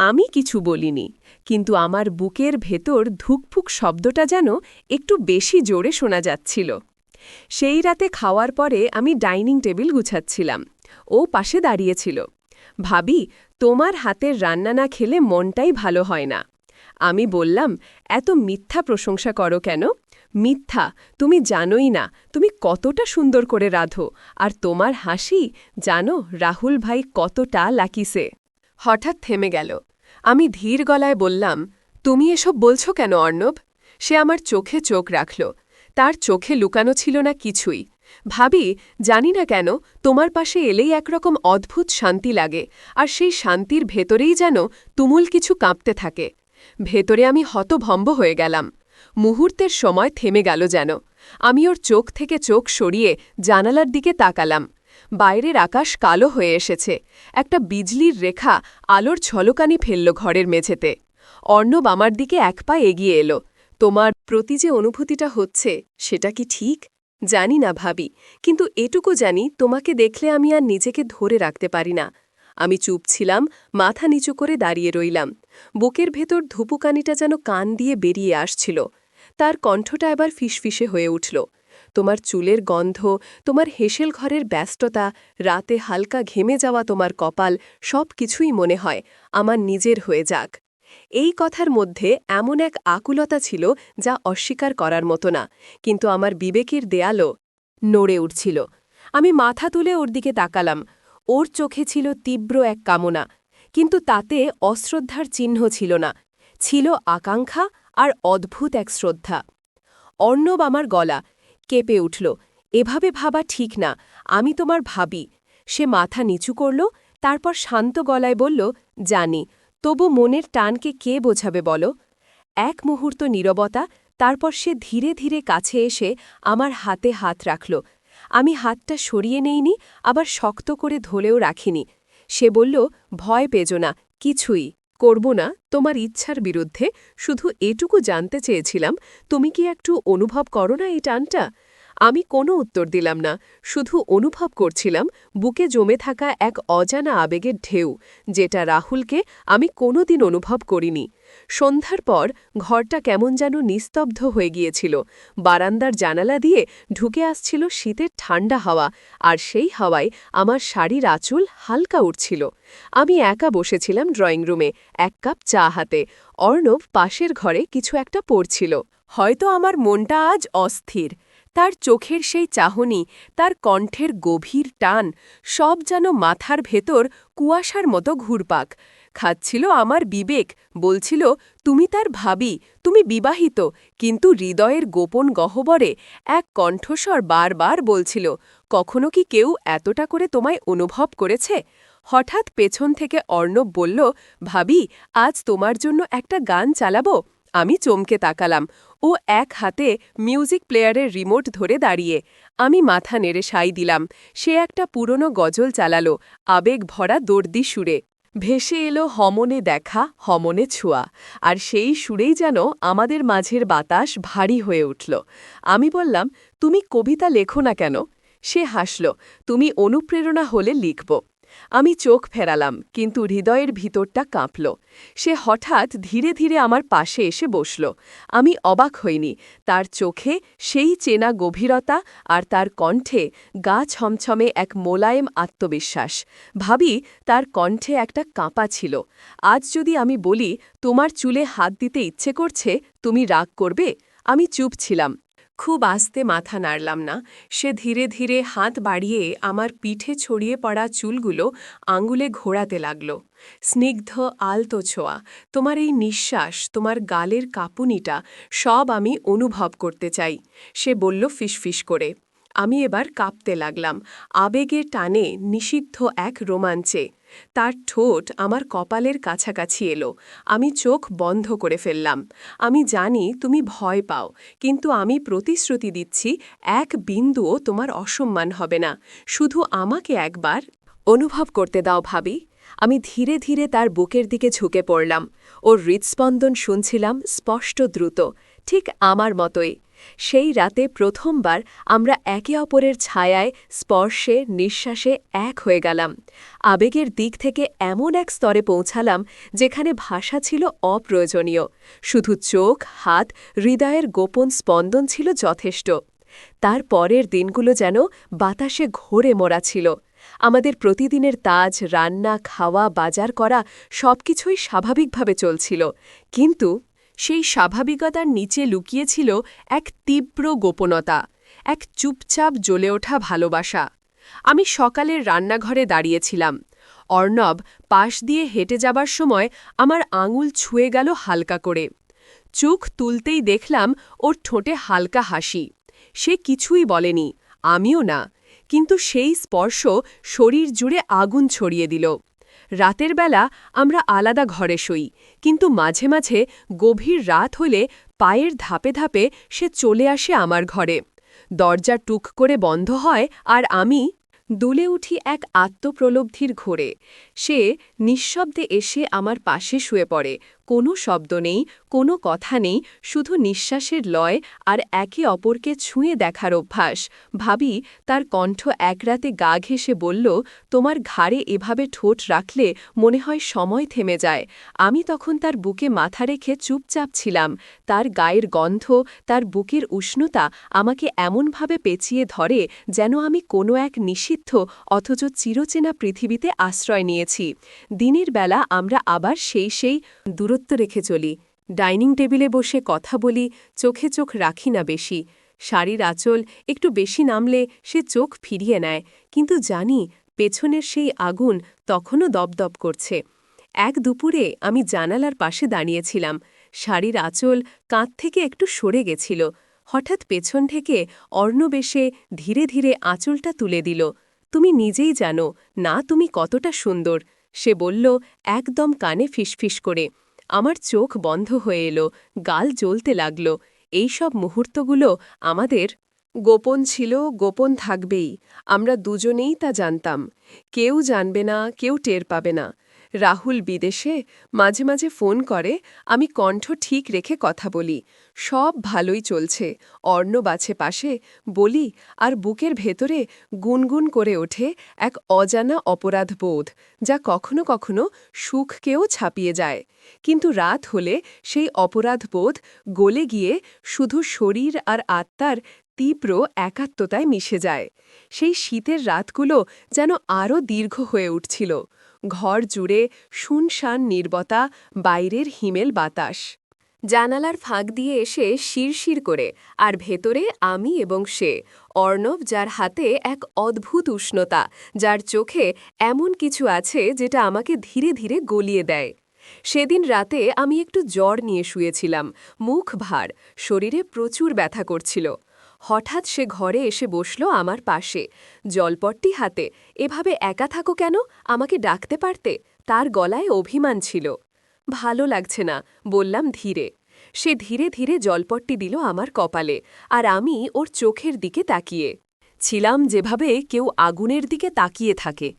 আমি কিছু বলিনি, কিন্তু আমার বুকের ভেতর ধুকফুক শব্দটা যেন একটু বেশি জোরে শোনা যাচ্ছিল। সেই রাতে খাওয়ার পরে আমি ডাইনিং টেবিল গুছাচ্ছিলাম। ও পাশে দাঁড়িয়েছিল। ভাবি, তোমার হাতের রান্না না খেলে মনটাই ভালো হয় না। আমি বললাম, এত মিথ্যা প্রশংসা করো কেন? মিথ্যা? তুমি জানোই না তুমি কতটা সুন্দর করে রাঁধো, আর তোমার হাসি, জানো রাহুল ভাই কতটা লাকিসে। হঠাৎ থেমে গেল। আমি ধীর গলায় বললাম, তুমি এসব বলছো কেন অর্ণব? সে আমার চোখে চোখ রাখল। তার চোখে লুকানো ছিল না কিছুই। ভাবি, জানি না কেন তোমার পাশে এলেই একরকম অদ্ভুত শান্তি লাগে, আর সেই শান্তির ভেতরেই যেন তুমুল কিছু কাঁপতে থাকে। ভেতরে আমি হতভম্ব হয়ে গেলাম। মুহূর্তের সময় থেমে গেল যেন। আমি ওর চোখ থেকে চোখ সরিয়ে জানালার দিকে তাকালাম। বাইরের আকাশ কালো হয়ে এসেছে। একটা বিজলির রেখা আলোর ঝলকানি ফেলল ঘরের মেঝেতে। অর্ণব আমার দিকে এক পা এগিয়ে এলো। তোমার প্রতি যে অনুভূতিটা হচ্ছে, সেটা কি ঠিক? জানি না ভাবি, কিন্তু এটুকু জানি তোমাকে দেখলে আমি আর নিজেকে ধরে রাখতে পারি না। আমি চুপ ছিলাম, মাথা নিচু করে দাঁড়িয়ে রইলাম। বুকের ভেতর ধুপুকানিটা যেন কান দিয়ে বেরিয়ে আসছিল। তার কণ্ঠটা এবার ফিসফিসে হয়ে উঠল। তোমার চুলের গন্ধ, তোমার হেসেল ঘরের ব্যস্ততা, রাতে হালকা ঘেমে যাওয়া তোমার কপাল, সব কিছুই মনে হয় আমার নিজের হয়ে যাক। এই কথার মধ্যে এমন এক আকুলতা ছিল যা অস্বীকার করার মতো না, কিন্তু আমার বিবেকের দেয়ালও নড়ে উঠছিল। আমি মাথা তুলে ওর দিকে তাকালাম। ওর চোখে ছিল তীব্র এক কামনা, কিন্তু তাতে অশ্রদ্ধার চিহ্ন ছিল না, ছিল আকাঙ্ক্ষা আর অদ্ভুত এক শ্রদ্ধা। অর্ণব আমার গলা কেঁপে উঠল। এভাবে ভাবা ঠিক না, আমি তোমার ভাবি। সে মাথা নিচু করল, তারপর শান্ত গলায় বলল, জানি, তবু মনের টানকে কে বোঝাবে বলো। এক মুহূর্ত নীরবতা, তারপর সে ধীরে ধীরে কাছে এসে আমার হাতে হাত রাখল। আমি হাতটা সরিয়ে নেইনি, আবার শক্ত করে ধরেও রাখিনি। সে বলল, ভয় পেজো না, কিছুই করব না তোমার ইচ্ছার বিরুদ্ধে, শুধু এটুকু জানতে চেয়েছিলাম তুমি কি একটু অনুভব করো না এই টানটা। আমি কোনো উত্তর দিলাম না, শুধু অনুভব করছিলাম বুকে জমে থাকা এক অজানা আবেগের ঢেউ, যেটা রাহুলকে আমি কোনোদিন অনুভব করিনি। সন্ধ্যার পর ঘরটা কেমন যেন নিস্তব্ধ হয়ে গিয়েছিল। বারান্দার জানালা দিয়ে ঢুকে আসছিল শীতের ঠান্ডা হাওয়া, আর সেই হাওয়ায় আমার শাড়ির আঁচল হালকা উঠছিল। আমি একা বসেছিলাম ড্রয়িং রুমে, এক কাপ চা হাতে। অর্ণব পাশের ঘরে কিছু একটা পড়ছিল। হয়তো আমার মনটা আজ অস্থির। তার চোখের সেই চাহনি, তার কণ্ঠের গভীর টান, সব যেন মাথার ভেতর কুয়াশার মতো ঘুরপাক খাচ্ছিল। আমার বিবেক বলছিল, তুমি তার ভাবি, তুমি বিবাহিত, কিন্তু হৃদয়ের গোপন গহ্বরে এক কণ্ঠস্বর বারবার বলছিল, কখনো কি কেউ এতটা করে তোমায় অনুভব করেছে। হঠাৎ পেছন থেকে অর্ণব বলল, ভাবি, আজ তোমার জন্য একটা গান চালাবো। আমি চমকে তাকালাম। ও এক হাতে মিউজিক প্লেয়ারের রিমোট ধরে দাঁড়িয়ে। আমি মাথা নেড়ে সাই দিলাম। সে একটা পুরনো গজল চালালো, আবেগ ভরা দর্দি সুরে। ভেসে এলো হমনে দেখা, হমনে ছোঁয়া, আর সেই সুরেই যেন আমাদের মাঝের বাতাস ভারী হয়ে উঠল। আমি বললাম, তুমি কবিতা লেখো না কেন? সে হাসল, তুমি অনুপ্রেরণা হলে লিখব। আমি চোখ ফেরালাম, কিন্তু হৃদয়ের ভিতরটা কাঁপল। সে হঠাৎ ধীরে ধীরে আমার পাশে এসে বসল। আমি অবাক হইনি, তার চোখে সেই চেনা গভীরতা, আর তার কণ্ঠে গা ছমছমে এক মোলায়েম আত্মবিশ্বাস। ভাবি, তার কণ্ঠে একটা কাঁপা ছিল। আজ যদি আমি বলি, তোমার চুলে হাত দিতে ইচ্ছে করছে, তুমি রাগ করবে? আমি চুপ ছিলাম। খুব আস্তে মাথা নাড়লাম না। সে ধীরে ধীরে হাত বাড়িয়ে আমার পিঠে ছড়িয়ে পড়া চুলগুলো আঙুলে ঘোরাতে লাগল। স্নিগ্ধ আলতো ছোঁয়া, তোমার এই নিঃশ্বাস, তোমার গালের কাঁপুনিটা, সব আমি অনুভব করতে চাই। সে বলল ফিসফিস করে। আমি এবার কাঁপতে লাগলাম, আবেগের টানে, নিষিদ্ধ এক রোমাঞ্চে। তার ঠোঁট আমার কপালের কাছাকাছি এলো। আমি চোখ বন্ধ করে ফেললাম। আমি জানি তুমি ভয় পাও, কিন্তু আমি প্রতিশ্রুতি দিচ্ছি, এক বিন্দুও তোমার অসম্মান হবে না। শুধু আমাকে একবার অনুভব করতে দাও ভাবি। আমি ধীরে ধীরে তার বুকের দিকে ঝুঁকে পড়লাম। ওর হৃৎস্পন্দন শুনছিলাম স্পষ্ট, দ্রুত, ঠিক আমার মতোই। সেই রাতে প্রথমবার আমরা একে অপরের ছায়ায়, স্পর্শে, নিঃশ্বাসে এক হয়ে গেলাম। আবেগের দিক থেকে এমন এক স্তরে পৌঁছালাম যেখানে ভাষা ছিল অপ্রয়োজনীয়। শুধু চোখ, হাত, হৃদয়ের গোপন স্পন্দন ছিল যথেষ্ট। তার পরের দিনগুলো যেন বাতাসে ঘোরে মোড়া ছিল। আমাদের প্রতিদিনের তাজ, রান্না, খাওয়া, বাজার করা সবকিছুই স্বাভাবিকভাবে চলছিল, কিন্তু সেই স্বাভাবিকতার নিচে লুকিয়েছিল এক তীব্র গোপনতা, এক চুপচাপ জ্বলে ওঠা ভালোবাসা। আমি সকালের রান্নাঘরে দাঁড়িয়েছিলাম। অর্ণব পাশ দিয়ে হেঁটে যাবার সময় আমার আঙুল ছুঁয়ে গেল হালকা করে। চোখ তুলতেই দেখলাম ওর ঠোঁটে হালকা হাসি। সে কিছুই বলেনি, আমিও না, কিন্তু সেই স্পর্শ শরীর জুড়ে আগুন ছড়িয়ে দিল। রাতের বেলা আমরা আলাদা ঘরে শুই, কিন্তু মাঝে মাঝে গভীর রাত হলে পায়ের ধাপে ধাপে সে চলে আসে আমার ঘরে। দরজা টুক করে বন্ধ হয়, আর আমি দুলে উঠি এক আত্মপ্রলব্ধির ঘোরে। সে নিঃশব্দে এসে আমার পাশে শুয়ে পড়ে। কোনো শব্দ নেই, কোনো কথা নেই, শুধু নিঃশ্বাসের লয় আর একে অপরকে ছুঁয়ে দেখার অভ্যাস। ভাবি, তার কণ্ঠ এক রাতে গা ঘেঁষে বলল, তোমার ঘাড়ে এভাবে ঠোঁট রাখলে মনে হয় সময় থেমে যায়। আমি তখন তার বুকে মাথা রেখে চুপচাপ ছিলাম। তার গায়ের গন্ধ, তার বুকের উষ্ণতা আমাকে এমনভাবে পেঁচিয়ে ধরে যেন আমি কোনো এক নিষিদ্ধ অথচ চিরচেনা পৃথিবীতে আশ্রয় নিয়েছি। দিনের বেলা আমরা আবার সেই দূরত্ব দূরত্ব রেখে চলি, ডাইনিং টেবিলে বসে কথা বলি, চোখে চোখ রাখি না বেশি। শাড়ির আঁচল একটু বেশি নামলে সে চোখ ফিরিয়ে নেয়, কিন্তু জানি পেছনের সেই আগুন তখনও দপদপ করছে। এক দুপুরে আমি জানালার পাশে দাঁড়িয়েছিলাম, শাড়ির আঁচল কাঁধ থেকে একটু সরে গেছিল। হঠাৎ পেছন থেকে অর্ণব এসে ধীরে ধীরে আঁচলটা তুলে দিল। তুমি নিজেই জানো না তুমি কতটা সুন্দর, সে বলল একদম কানে ফিসফিস করে। আমার চোখ বন্ধ হয়ে এলো, গাল জ্বলতে লাগল। এই সব মুহূর্তগুলো আমাদের গোপন ছিল, গোপন থাকবেই। আমরা দুজনেই তা জানতাম। কেউ জানবে না, কেউ টের পাবে না। রাহুল বিদেশে, মাঝে মাঝে ফোন করে, আমি কণ্ঠ ঠিক রেখে কথা বলি। সব ভালোই চলছে, অর্ণব আছে পাশে, বলি, আর বুকের ভেতরে গুনগুন করে ওঠে এক অজানা অপরাধ বোধ, যা কখনো কখনো সুখকেও ছাপিয়ে যায়। কিন্তু রাত হলে সেই অপরাধ বোধ গলে গিয়ে শুধু শরীর আর আত্মার তীব্র একাত্মতায় মিশে যায়। সেই শীতের রাতগুলো যেন আরও দীর্ঘ হয়ে উঠছিল। ঘর জুড়ে শুনশান নীরবতা, বাইরের হিমেল বাতাস। জানালার ফাঁক দিয়ে এসে শিরশির করে, আর ভেতরে আমি এবং সে, অর্ণব যার হাতে এক অদ্ভুত উষ্ণতা, যার চোখে এমন কিছু আছে যেটা আমাকে ধীরে ধীরে গলিয়ে দেয়। সেদিন রাতে আমি একটু জ্বর নিয়ে শুয়েছিলাম, মুখ ভার, শরীরে প্রচুর ব্যথা করছিল। হঠাৎ সে ঘরে এসে বসল আমার পাশে, জলপট্টি হাতে। এভাবে একা থাকো কেন, আমাকে ডাকতে পারতে। তার গলায় অভিমান ছিল। ভালো লাগছে না, বললাম ধীরে। সে ধীরে ধীরে জলপট্টি দিল আমার কপালে, আর আমি ওর চোখের দিকে তাকিয়ে ছিলাম যেভাবে কেউ আগুনের দিকে তাকিয়ে থাকে,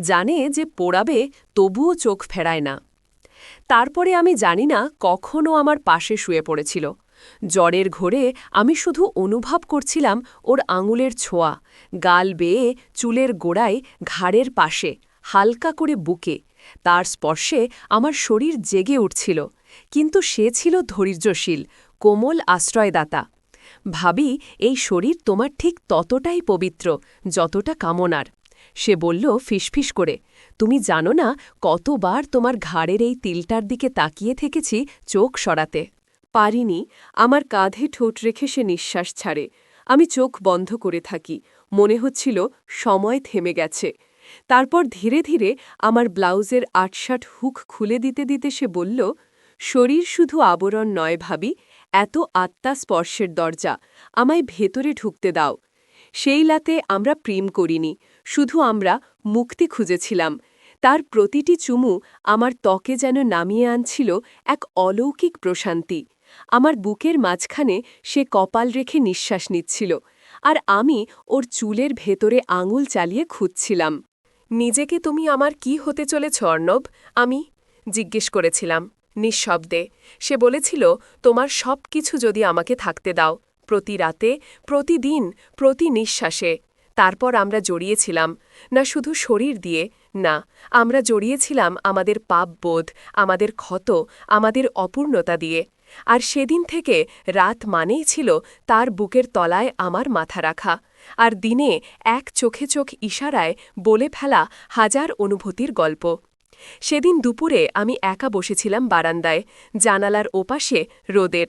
জানে যে পোড়াবে তবুও চোখ ফেরায় না। তারপরে আমি জানি না কখনও আমার পাশে শুয়ে পড়েছিল। জ্বরের ঘোরে আমি শুধু অনুভব করছিলাম ওর আঙুলের ছোঁয়া, গাল বেয়ে, চুলের গোড়ায়, ঘাড়ের পাশে, হালকা করে বুকে। তার স্পর্শে আমার শরীর জেগে উঠছিল, কিন্তু সে ছিল ধৈর্যশীল, কোমল আশ্রয়দাতা। ভাবি, এই শরীর তোমার ঠিক ততটাই পবিত্র যতটা কামনার। সে বলল ফিসফিস করে, তুমি জানো না কতবার তোমার ঘাড়ের এই তিলটার দিকে তাকিয়ে থেকেছি চোখ সরাতে পারিনি। আমার কাঁধে ঠোঁট রেখে সে নিঃশ্বাস ছাড়ে। আমি চোখ বন্ধ করে থাকি, মনে হচ্ছিল সময় থেমে গেছে। তারপর ধীরে ধীরে আমার ব্লাউজের আটসাট হুক খুলে দিতে দিতে সে বলল, শরীর শুধু আবরণ নয় ভাবি, এত আত্মা স্পর্শের দরজা, আমায় ভেতরে ঢুকতে দাও। সেই রাতে আমরা প্রেম করিনি, শুধু আমরা মুক্তি খুঁজেছিলাম। তার প্রতিটি চুমু আমার ত্বকে যেন নামিয়ে আনছিল এক অলৌকিক প্রশান্তি। আমার বুকের মাঝখানে সে কপাল রেখে নিঃশ্বাস নিচ্ছিল, আর আমি ওর চুলের ভেতরে আঙুল চালিয়ে খুঁজছিলাম। নিজেকে তুমি আমার কি হতে চলেছ অর্ণব, আমি জিজ্ঞেস করেছিলাম নিঃশব্দে। সে বলেছিল, তোমার সব কিছু যদি আমাকে থাকতে দাও, প্রতি রাতে, প্রতিদিন, প্রতি নিঃশ্বাসে। তারপর আমরা জড়িয়েছিলাম, না শুধু শরীর দিয়ে, না, আমরা জড়িয়েছিলাম আমাদের পাপবোধ, আমাদের ক্ষত, আমাদের অপূর্ণতা দিয়ে। আর সেদিন থেকে রাত মানেই ছিল তার বুকের তলায় আমার মাথা রাখা, আর দিনে এক চোখে চোখ ইশারায় বলে ফেলা হাজার অনুভূতির গল্প। সেদিন দুপুরে আমি একা বসেছিলাম বারান্দায়, জানালার ওপাশে রোদের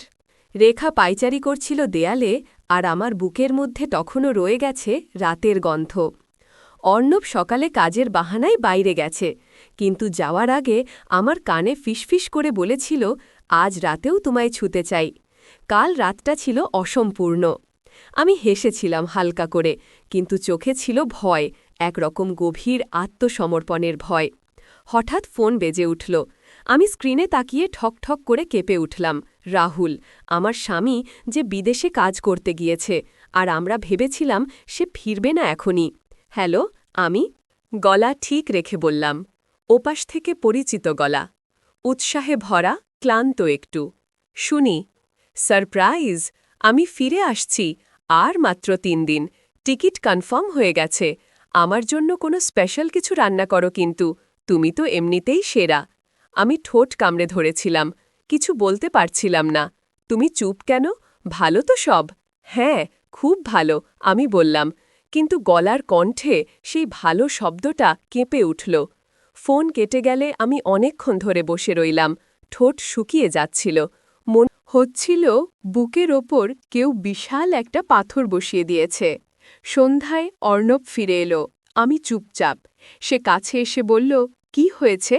রেখা পাইচারি করছিল দেয়ালে, আর আমার বুকের মধ্যে তখনও রয়ে গেছে রাতের গন্ধ। অর্ণব সকালে কাজের বাহানায় বাইরে গেছে, কিন্তু যাওয়ার আগে আমার কানে ফিসফিস করে বলেছিল, আজ রাতেও তোমায় ছুতে চাই। কাল রাতটা ছিল অসম্পূর্ণ। আমি হেসেছিলাম হালকা করে, কিন্তু চোখে ছিল ভয়, একরকম গভীর আত্মসমর্পণের ভয়। হঠাৎ ফোন বেজে উঠল। আমি স্ক্রিনে তাকিয়ে ঠক ঠক করে কেঁপে উঠলাম। রাহুল, আমার স্বামী, যে বিদেশে কাজ করতে গিয়েছে, আর আমরা ভেবেছিলাম সে ফিরবে না এখনই। হ্যালো, আমি গলা ঠিক রেখে বললাম। ওপাশ থেকে পরিচিত গলা, উৎসাহে ভরা, ক্লান্ত একটু। শুনি, সারপ্রাইজ, আমি ফিরে আসছি, আর মাত্র 3 দিন, টিকিট কনফার্ম হয়ে গেছে। আমার জন্য কোনো স্পেশাল কিছু রান্না করো কিন্তু, তুমি তো এমনিতেই সেরা। আমি ঠোঁট কামড়ে ধরেছিলাম, কিছু বলতে পারছিলাম না। তুমি চুপ কেন, ভালো তো সব? হ্যাঁ, খুব ভালো, আমি বললাম, কিন্তু গলার কণ্ঠে সেই ভালো শব্দটা কেঁপে উঠল। ফোন কেটে গেলে আমি অনেকক্ষণ ধরে বসে রইলাম, ঠোঁট শুকিয়ে যাচ্ছিল। মনে হচ্ছিল বুকের ওপর কেউ বিশাল একটা পাথর বসিয়ে দিয়েছে। সন্ধ্যায় অর্ণব ফিরে এলো। আমি চুপচাপ। সে কাছে এসে বলল, কি হয়েছে?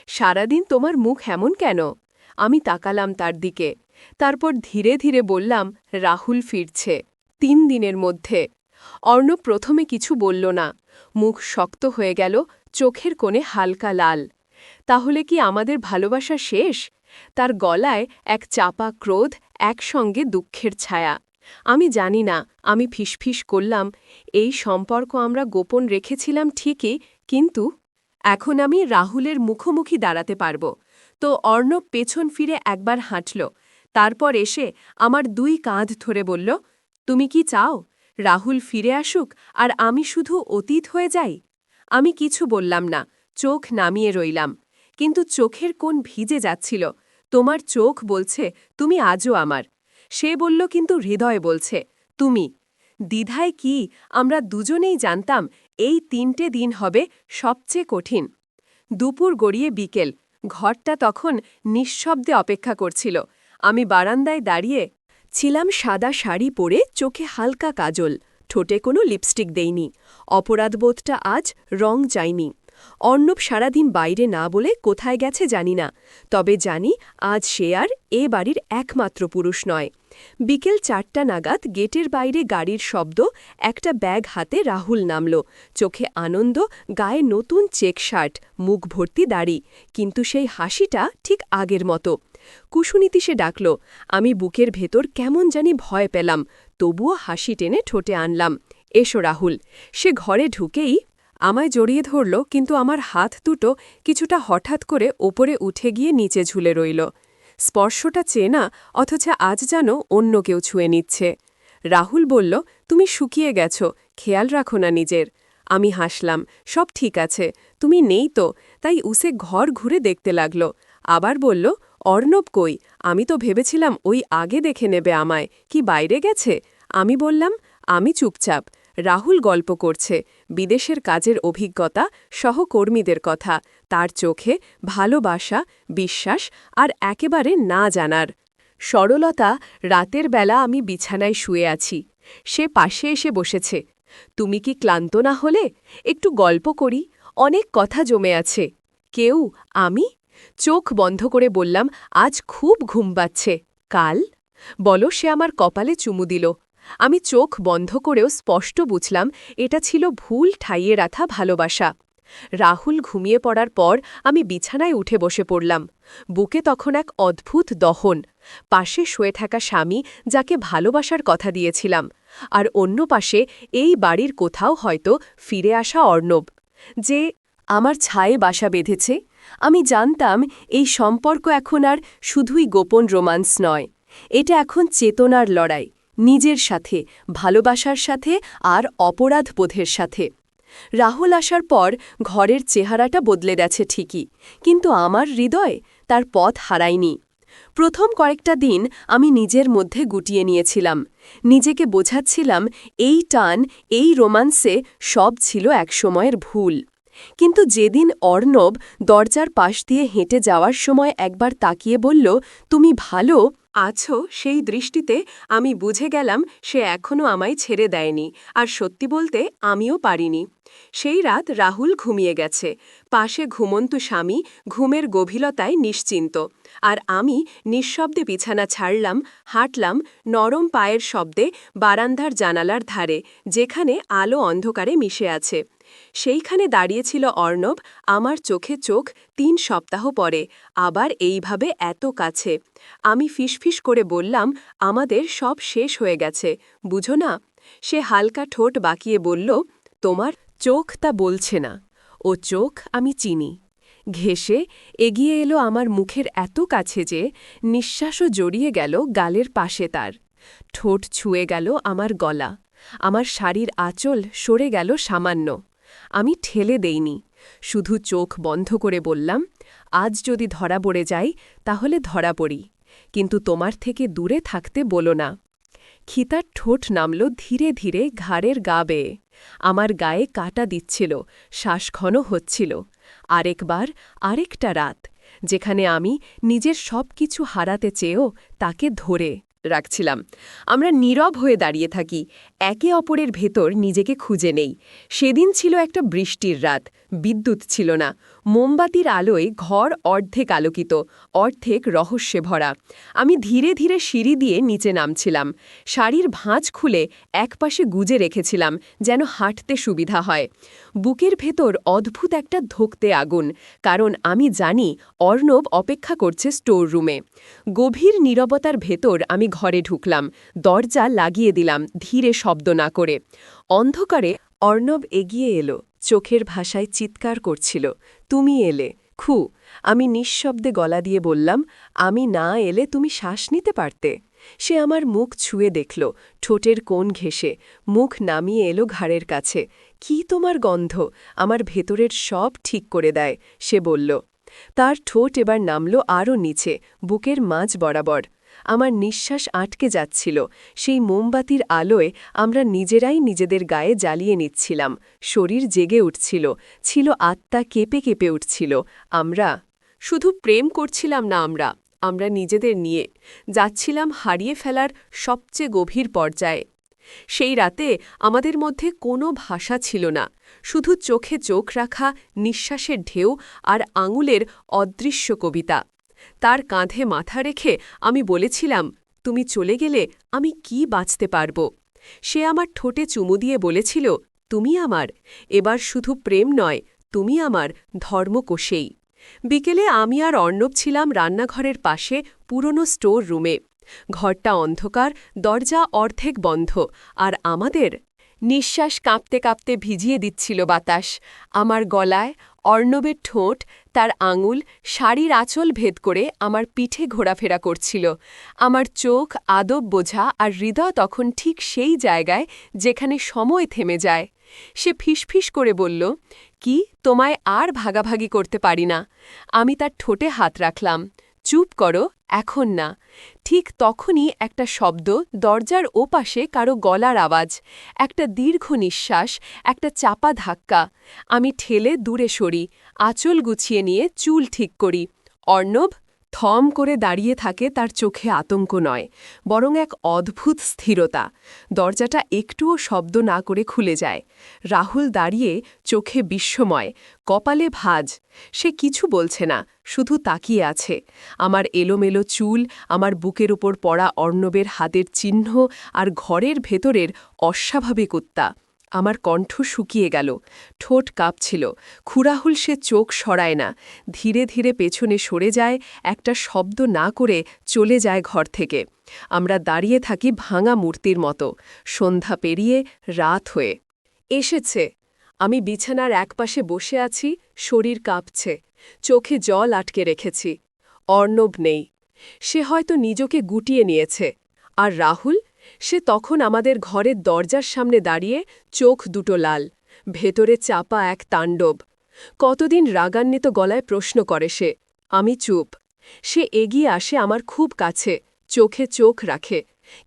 সারাদিন তোমার মুখ এমন কেন? আমি তাকালাম তার দিকে। তারপর ধীরে ধীরে বললাম, রাহুল ফিরছে ৩ দিনের মধ্যে। অর্ণব প্রথমে কিছু বলল না। মুখ শক্ত হয়ে গেল, চোখের কোণে হালকা লাল। তাহলে কি আমাদের ভালোবাসা শেষ? তার গলায় এক চাপা ক্রোধ, একসঙ্গে দুঃখের ছায়া। আমি জানি না, আমি ফিসফিস করলাম, এই সম্পর্ক আমরা গোপন রেখেছিলাম ঠিকই, কিন্তু এখন আমি রাহুলের মুখোমুখি দাঁড়াতে পারব। তো অর্ণব পেছন ফিরে একবার হাঁটল। তারপর এসে আমার ২ কাঁধ ধরে বলল, তুমি কি চাও রাহুল ফিরে আসুক আর আমি শুধু অতীত হয়ে যাই? আমি কিছু বললাম না, চোখ নামিয়ে রইলাম। কিন্তু চোখের কোণ ভিজে যাচ্ছিল। তোমার চোখ বলছে তুমি আজও আমার। সে বলল, কিন্তু হৃদয় বলছে তুমি। দ্বিধায় কি আমরা দুজনেই জানতাম এই ৩টে দিন হবে সবচেয়ে কঠিন। দুপুর গড়িয়ে বিকেল, ঘরটা তখন নিঃশব্দে অপেক্ষা করছিল। আমি বারান্দায় দাঁড়িয়ে ছিলাম, সাদা শাড়ি পরে, চোখে হালকা কাজল, ঠোঁটে কোনো লিপস্টিক দেইনি। অপরাধবোধটা আজ রং যায়নি। অর্ণব সারাদিন বাইরে না বলে কোথায় গেছে জানি না, তবে জানি আজ সে আর এ বাড়ির একমাত্র পুরুষ নয়। বিকেল ৪টা নাগাদ গেটের বাইরে গাড়ির শব্দ, একটা ব্যাগ হাতে রাহুল নামল। চোখে আনন্দ, গায়ে নতুন চেক শার্ট, মুখ ভর্তি দাড়ি, কিন্তু সেই হাসিটা ঠিক আগের মতো। কুসুনীতি সে ডাকল। আমি বুকের ভেতর কেমন জানি ভয় পেলাম, তবুও হাসি টেনে ঠোঁটে আনলাম, এসো রাহুল। সে ঘরে ঢুকেই আমায় জড়িয়ে ধরল, কিন্তু আমার হাত দুটো কিছুটা হঠাৎ করে ওপরে উঠে গিয়ে নিচে ঝুলে রইল। স্পর্শটা চেনা, অথচ আজ যেন অন্য কেউ ছুঁয়ে নিচ্ছে। রাহুল বলল, তুমি শুকিয়ে গেছ, খেয়াল রাখো না নিজের। আমি হাসলাম, সব ঠিক আছে, তুমি নেই তো, তাই উসে ঘর ঘুরে দেখতে লাগল। আবার বলল, অর্ণব কই? আমি তো ভেবেছিলাম ওই আগে দেখে নেবে আমায়, কি বাইরে গেছে? আমি বললাম, আমি চুপচাপ। রাহুল গল্প করছে বিদেশের কাজের অভিজ্ঞতা, সহকর্মীদের কথা, তার চোখে ভালোবাসা, বিশ্বাস আর একেবারে না জানার সরলতা। রাতের বেলা আমি বিছানায় শুয়ে আছি, সে পাশে এসে বসেছে। তুমি কি ক্লান্ত না হলে? একটু গল্প করি, অনেক কথা জমে আছে। কেউ? আমি চোখ বন্ধ করে বললাম, আজ খুব ঘুম পাচ্ছে। কাল? বলো। সে আমার কপালে চুমু দিল। আমি চোখ বন্ধ করেও স্পষ্ট বুঝলাম এটা ছিল ভুল ঠাইয়ে রাখা ভালোবাসা। রাহুল ঘুমিয়ে পড়ার পর আমি বিছানায় উঠে বসে পড়লাম। বুকে তখন এক অদ্ভুত দহন। পাশে শুয়ে থাকা স্বামী, যাকে ভালোবাসার কথা দিয়েছিলাম, আর অন্য পাশে এই বাড়ির কোথাও হয়তো ফিরে আসা অর্ণব, যে আমার ছায়ে বাসা বেঁধেছে। আমি জানতাম এই সম্পর্ক এখন আর শুধুই গোপন রোমান্স নয়, এটা এখন চেতনার লড়াই, নিজের সাথে, ভালোবাসার সাথে আর অপরাধবোধের সাথে। রাহুল আসার পর ঘরের চেহারাটা বদলে গেছে ঠিকই, কিন্তু আমার হৃদয় তার পথ হারায়নি। প্রথম কয়েকটা দিন আমি নিজের মধ্যে গুটিয়ে নিয়েছিলাম, নিজেকে বোঝাচ্ছিলাম এই টান, এই রোমান্সে সব ছিল একসময়ের ভুল। কিন্তু যেদিন অর্ণব দরজার পাশ দিয়ে হেঁটে যাওয়ার সময় একবার তাকিয়ে বলল, তুমি ভালো আছো, সেই দৃষ্টিতে আমি বুঝে গেলাম সে এখনও আমায় ছেড়ে দেয়নি, আর সত্যি বলতে আমিও পারিনি। সেই রাত রাহুল ঘুমিয়ে গেছে, পাশে ঘুমন্ত স্বামী ঘুমের গভীরতায় নিশ্চিন্ত, আর আমি নিঃশব্দে বিছানা ছাড়লাম, হাঁটলাম নরম পায়ের শব্দে বারান্দার জানালার ধারে, যেখানে আলো অন্ধকারে মিশে আছে। সেইখানে দাঁড়িয়েছিল অর্ণব, আমার চোখে চোখ ৩ সপ্তাহ পরে, আবার এইভাবে এত কাছে। আমি ফিসফিস করে বললাম, আমাদের সব শেষ হয়ে গেছে, বুঝো না? সে হালকা ঠোঁট বাঁকিয়ে বলল, তোমার চোখ তা বলছে না। ও চোখ আমি চিনি। ঘেঁষে এগিয়ে এলো আমার মুখের এত কাছে যে নিঃশ্বাসও জড়িয়ে গেল গালের পাশে তার। ঠোঁট ছুঁয়ে গেল আমার গলা, আমার শাড়ির আঁচল সরে গেল সামান্য। আমি ঠেলে দেইনি, শুধু চোখ বন্ধ করে বললাম, আজ যদি ধরা পড়ে যাই তাহলে ধরা পড়ি, কিন্তু তোমার থেকে দূরে থাকতে বলো না। খিতার ঠোঁট নামল ধীরে ধীরে ঘাড়ের গা বেয়ে, আমার গায়ে কাটা দিচ্ছিল, শ্বাস ঘন হচ্ছিল। আরেকবার, আরেকটা রাত, যেখানে আমি নিজের সব কিছু হারাতে চেয়েও তাকে ধরে রাখছিলাম। আমরা নীরব হয়ে দাঁড়িয়ে থাকি, একে অপরের ভেতর নিজেকে খুঁজে নেই। সেদিন ছিল একটা বৃষ্টির রাত, বিদ্যুৎ ছিল না, মোমবাতির আলোয় ঘর অর্ধেক আলোকিত, অর্ধেক রহস্যে ভরা। আমি ধীরে ধীরে সিঁড়ি দিয়ে নিচে নামছিলাম, শাড়ির ভাঁজ খুলে একপাশে গুজে রেখেছিলাম যেন হাঁটতে সুবিধা হয়। বুকের ভেতর অদ্ভুত একটা ধোঁকতে আগুন, কারণ আমি জানি অর্ণব অপেক্ষা করছে স্টোর রুমে। গভীর নীরবতার ভেতর আমি ঘরে ঢুকলাম, দরজা লাগিয়ে দিলাম ধীরে শব্দ না করে। অন্ধকারে অর্ণব এগিয়ে এলো, চোখের ভাষায় চিৎকার করছিল, তুমি এলে, খু। আমি নিঃশব্দে গলা দিয়ে বললাম, আমি না এলে তুমি শ্বাস নিতে পারতে। সে আমার মুখ ছুঁয়ে দেখল, ঠোঁটের কোণ ঘেঁষে, মুখ নামিয়ে এলো ঘাড়ের কাছে। কি তোমার গন্ধ আমার ভেতরের সব ঠিক করে দেয়, সে বলল। তার ঠোঁট এবার নামল আরও নিচে, বুকের মাঝ বরাবর। আমার নিঃশ্বাস আটকে যাচ্ছিল, সেই মোমবাতির আলোয় আমরা নিজেরাই নিজেদের গায়ে জ্বালিয়ে নিচ্ছিলাম। শরীর জেগে উঠছিল, ছিল আত্মা কেঁপে কেঁপে উঠছিল। আমরা শুধু প্রেম করছিলাম না, আমরা নিজেদের নিয়ে যাচ্ছিলাম হারিয়ে ফেলার সবচেয়ে গভীর পর্যায়ে। সেই রাতে আমাদের মধ্যে কোনো ভাষা ছিল না, শুধু চোখে চোখ রাখা, নিঃশ্বাসের ঢেউ আর আঙুলের অদৃশ্য কবিতা। তার কাঁধে মাথা রেখে আমি বলেছিলাম, তুমি চলে গেলে আমি কি বাঁচতে পারব। সে আমার ঠোঁটে চুমু দিয়ে বলেছিল, তুমি আমার, এবার শুধু প্রেম নয়, তুমি আমার ধর্মকোষেই। বিকেলে আমি আর অর্ণব ছিলাম রান্নাঘরের পাশে পুরনো স্টোর রুমে। ঘরটা অন্ধকার, দরজা অর্ধেক বন্ধ, আর আমাদের নিঃশ্বাস কাঁপতে কাঁপতে ভিজিয়ে দিচ্ছিল বাতাস। আমার গলায় অর্ণবের ঠোঁট, তার আঙুল শাড়ির আঁচল ভেদ করে আমার পিঠে ঘোরাফেরা করছিল। আমার চোখ আদব বোঝা আর হৃদয় তখন ঠিক সেই জায়গায় যেখানে সময় থেমে যায়। সে ফিসফিস করে বলল, কি তোমায় আর ভাগাভাগি করতে পারি না। আমি তার ঠোঁটে হাত রাখলাম, চুপ করো, এখন না। ঠিক তখনই একটা শব্দ, দরজার ওপাশে কারো গলার আওয়াজ, একটা দীর্ঘ নিঃশ্বাস, একটা চাপা ধাক্কা। আমি ঠেলে দূরে সরি, আঁচল গুছিয়ে নিয়ে চুল ঠিক করি। অর্ণব থম করে দাঁড়িয়ে থাকে, তার চোখে আতঙ্ক নয়, বরং এক অদ্ভুত স্থিরতা। দরজাটা একটুও শব্দ না করে খুলে যায়। রাহুল দাঁড়িয়ে, চোখে বিস্ময়, কপালে ভাঁজ। সে কিছু বলছে না, শুধু তাকিয়ে আছে। আমার এলোমেলো চুল, আমার বুকের উপর পড়া অর্ণবের হাতের চিহ্ন আর ঘরের ভেতরের অস্বাভাবিক উত্তা। আমার কণ্ঠ শুকিয়ে গেল, ঠোঁট কাঁপছিল। খুরাহুল সে চোখ সরায় না, ধীরে ধীরে পেছনে সরে যায়, একটা শব্দ না করে চলে যায় ঘর থেকে। আমরা দাঁড়িয়ে থাকি ভাঙা মূর্তির মতো, সন্ধ্যা পেরিয়ে রাত হয়ে এসেছে। আমি বিছানার একপাশে বসে আছি, শরীর কাঁপছে, চোখে জল আটকে রেখেছি। অর্ণব নেই, সে হয়তো নিজকে গুটিয়ে নিয়েছে। আর রাহুল, সে তখন আমাদের ঘরের দরজার সামনে দাঁড়িয়ে, চোখ দুটো লাল, ভেতরে চাপা এক তাণ্ডব। কতদিন রাগান্বিত গলায় প্রশ্ন করে সে। আমি চুপ। সে এগিয়ে আসে আমার খুব কাছে, চোখে চোখ রাখে,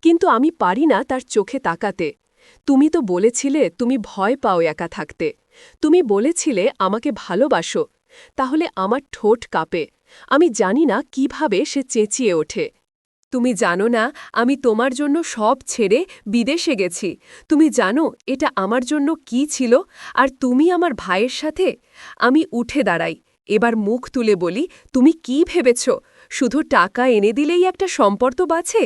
কিন্তু আমি পারি না তার চোখে তাকাতে। তুমি তো বলেছিলে তুমি ভয় পাও একা থাকতে, তুমি বলেছিলে আমাকে ভালোবাসো। তাহলে আমার ঠোঁট কাঁপে। আমি জানি না কিভাবে সে চেঁচিয়ে ওঠে, তুমি জানো না আমি তোমার জন্য সব ছেড়ে বিদেশে গেছি। তুমি জানো এটা আমার জন্য কি ছিল, আর তুমি আমার ভাইয়ের সাথে। আমি উঠে দাঁড়াই, এবার মুখ তুলে বলি, তুমি কি ভেবেছ শুধু টাকা এনে দিলেই একটা সম্পর্ক বাঁচে?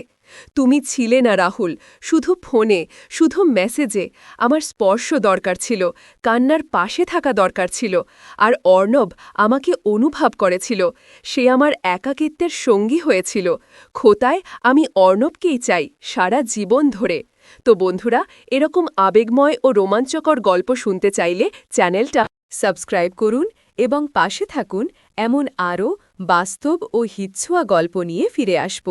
তুমি ছিলে না রাহুল, শুধু ফোনে, শুধু মেসেজে। আমার স্পর্শ দরকার ছিল, কান্নার পাশে থাকা দরকার ছিল। আর অর্ণব আমাকে অনুভব করেছিল, সে আমার একাকিত্বের সঙ্গী হয়েছিল। খোতায় আমি অর্ণবকেই চাই সারা জীবন ধরে। তো বন্ধুরা, এরকম আবেগময় ও রোমাঞ্চকর গল্প শুনতে চাইলে চ্যানেলটা সাবস্ক্রাইব করুন এবং পাশে থাকুন। এমন আরও বাস্তব ও হিচ্ছোয়া গল্প নিয়ে ফিরে আসব।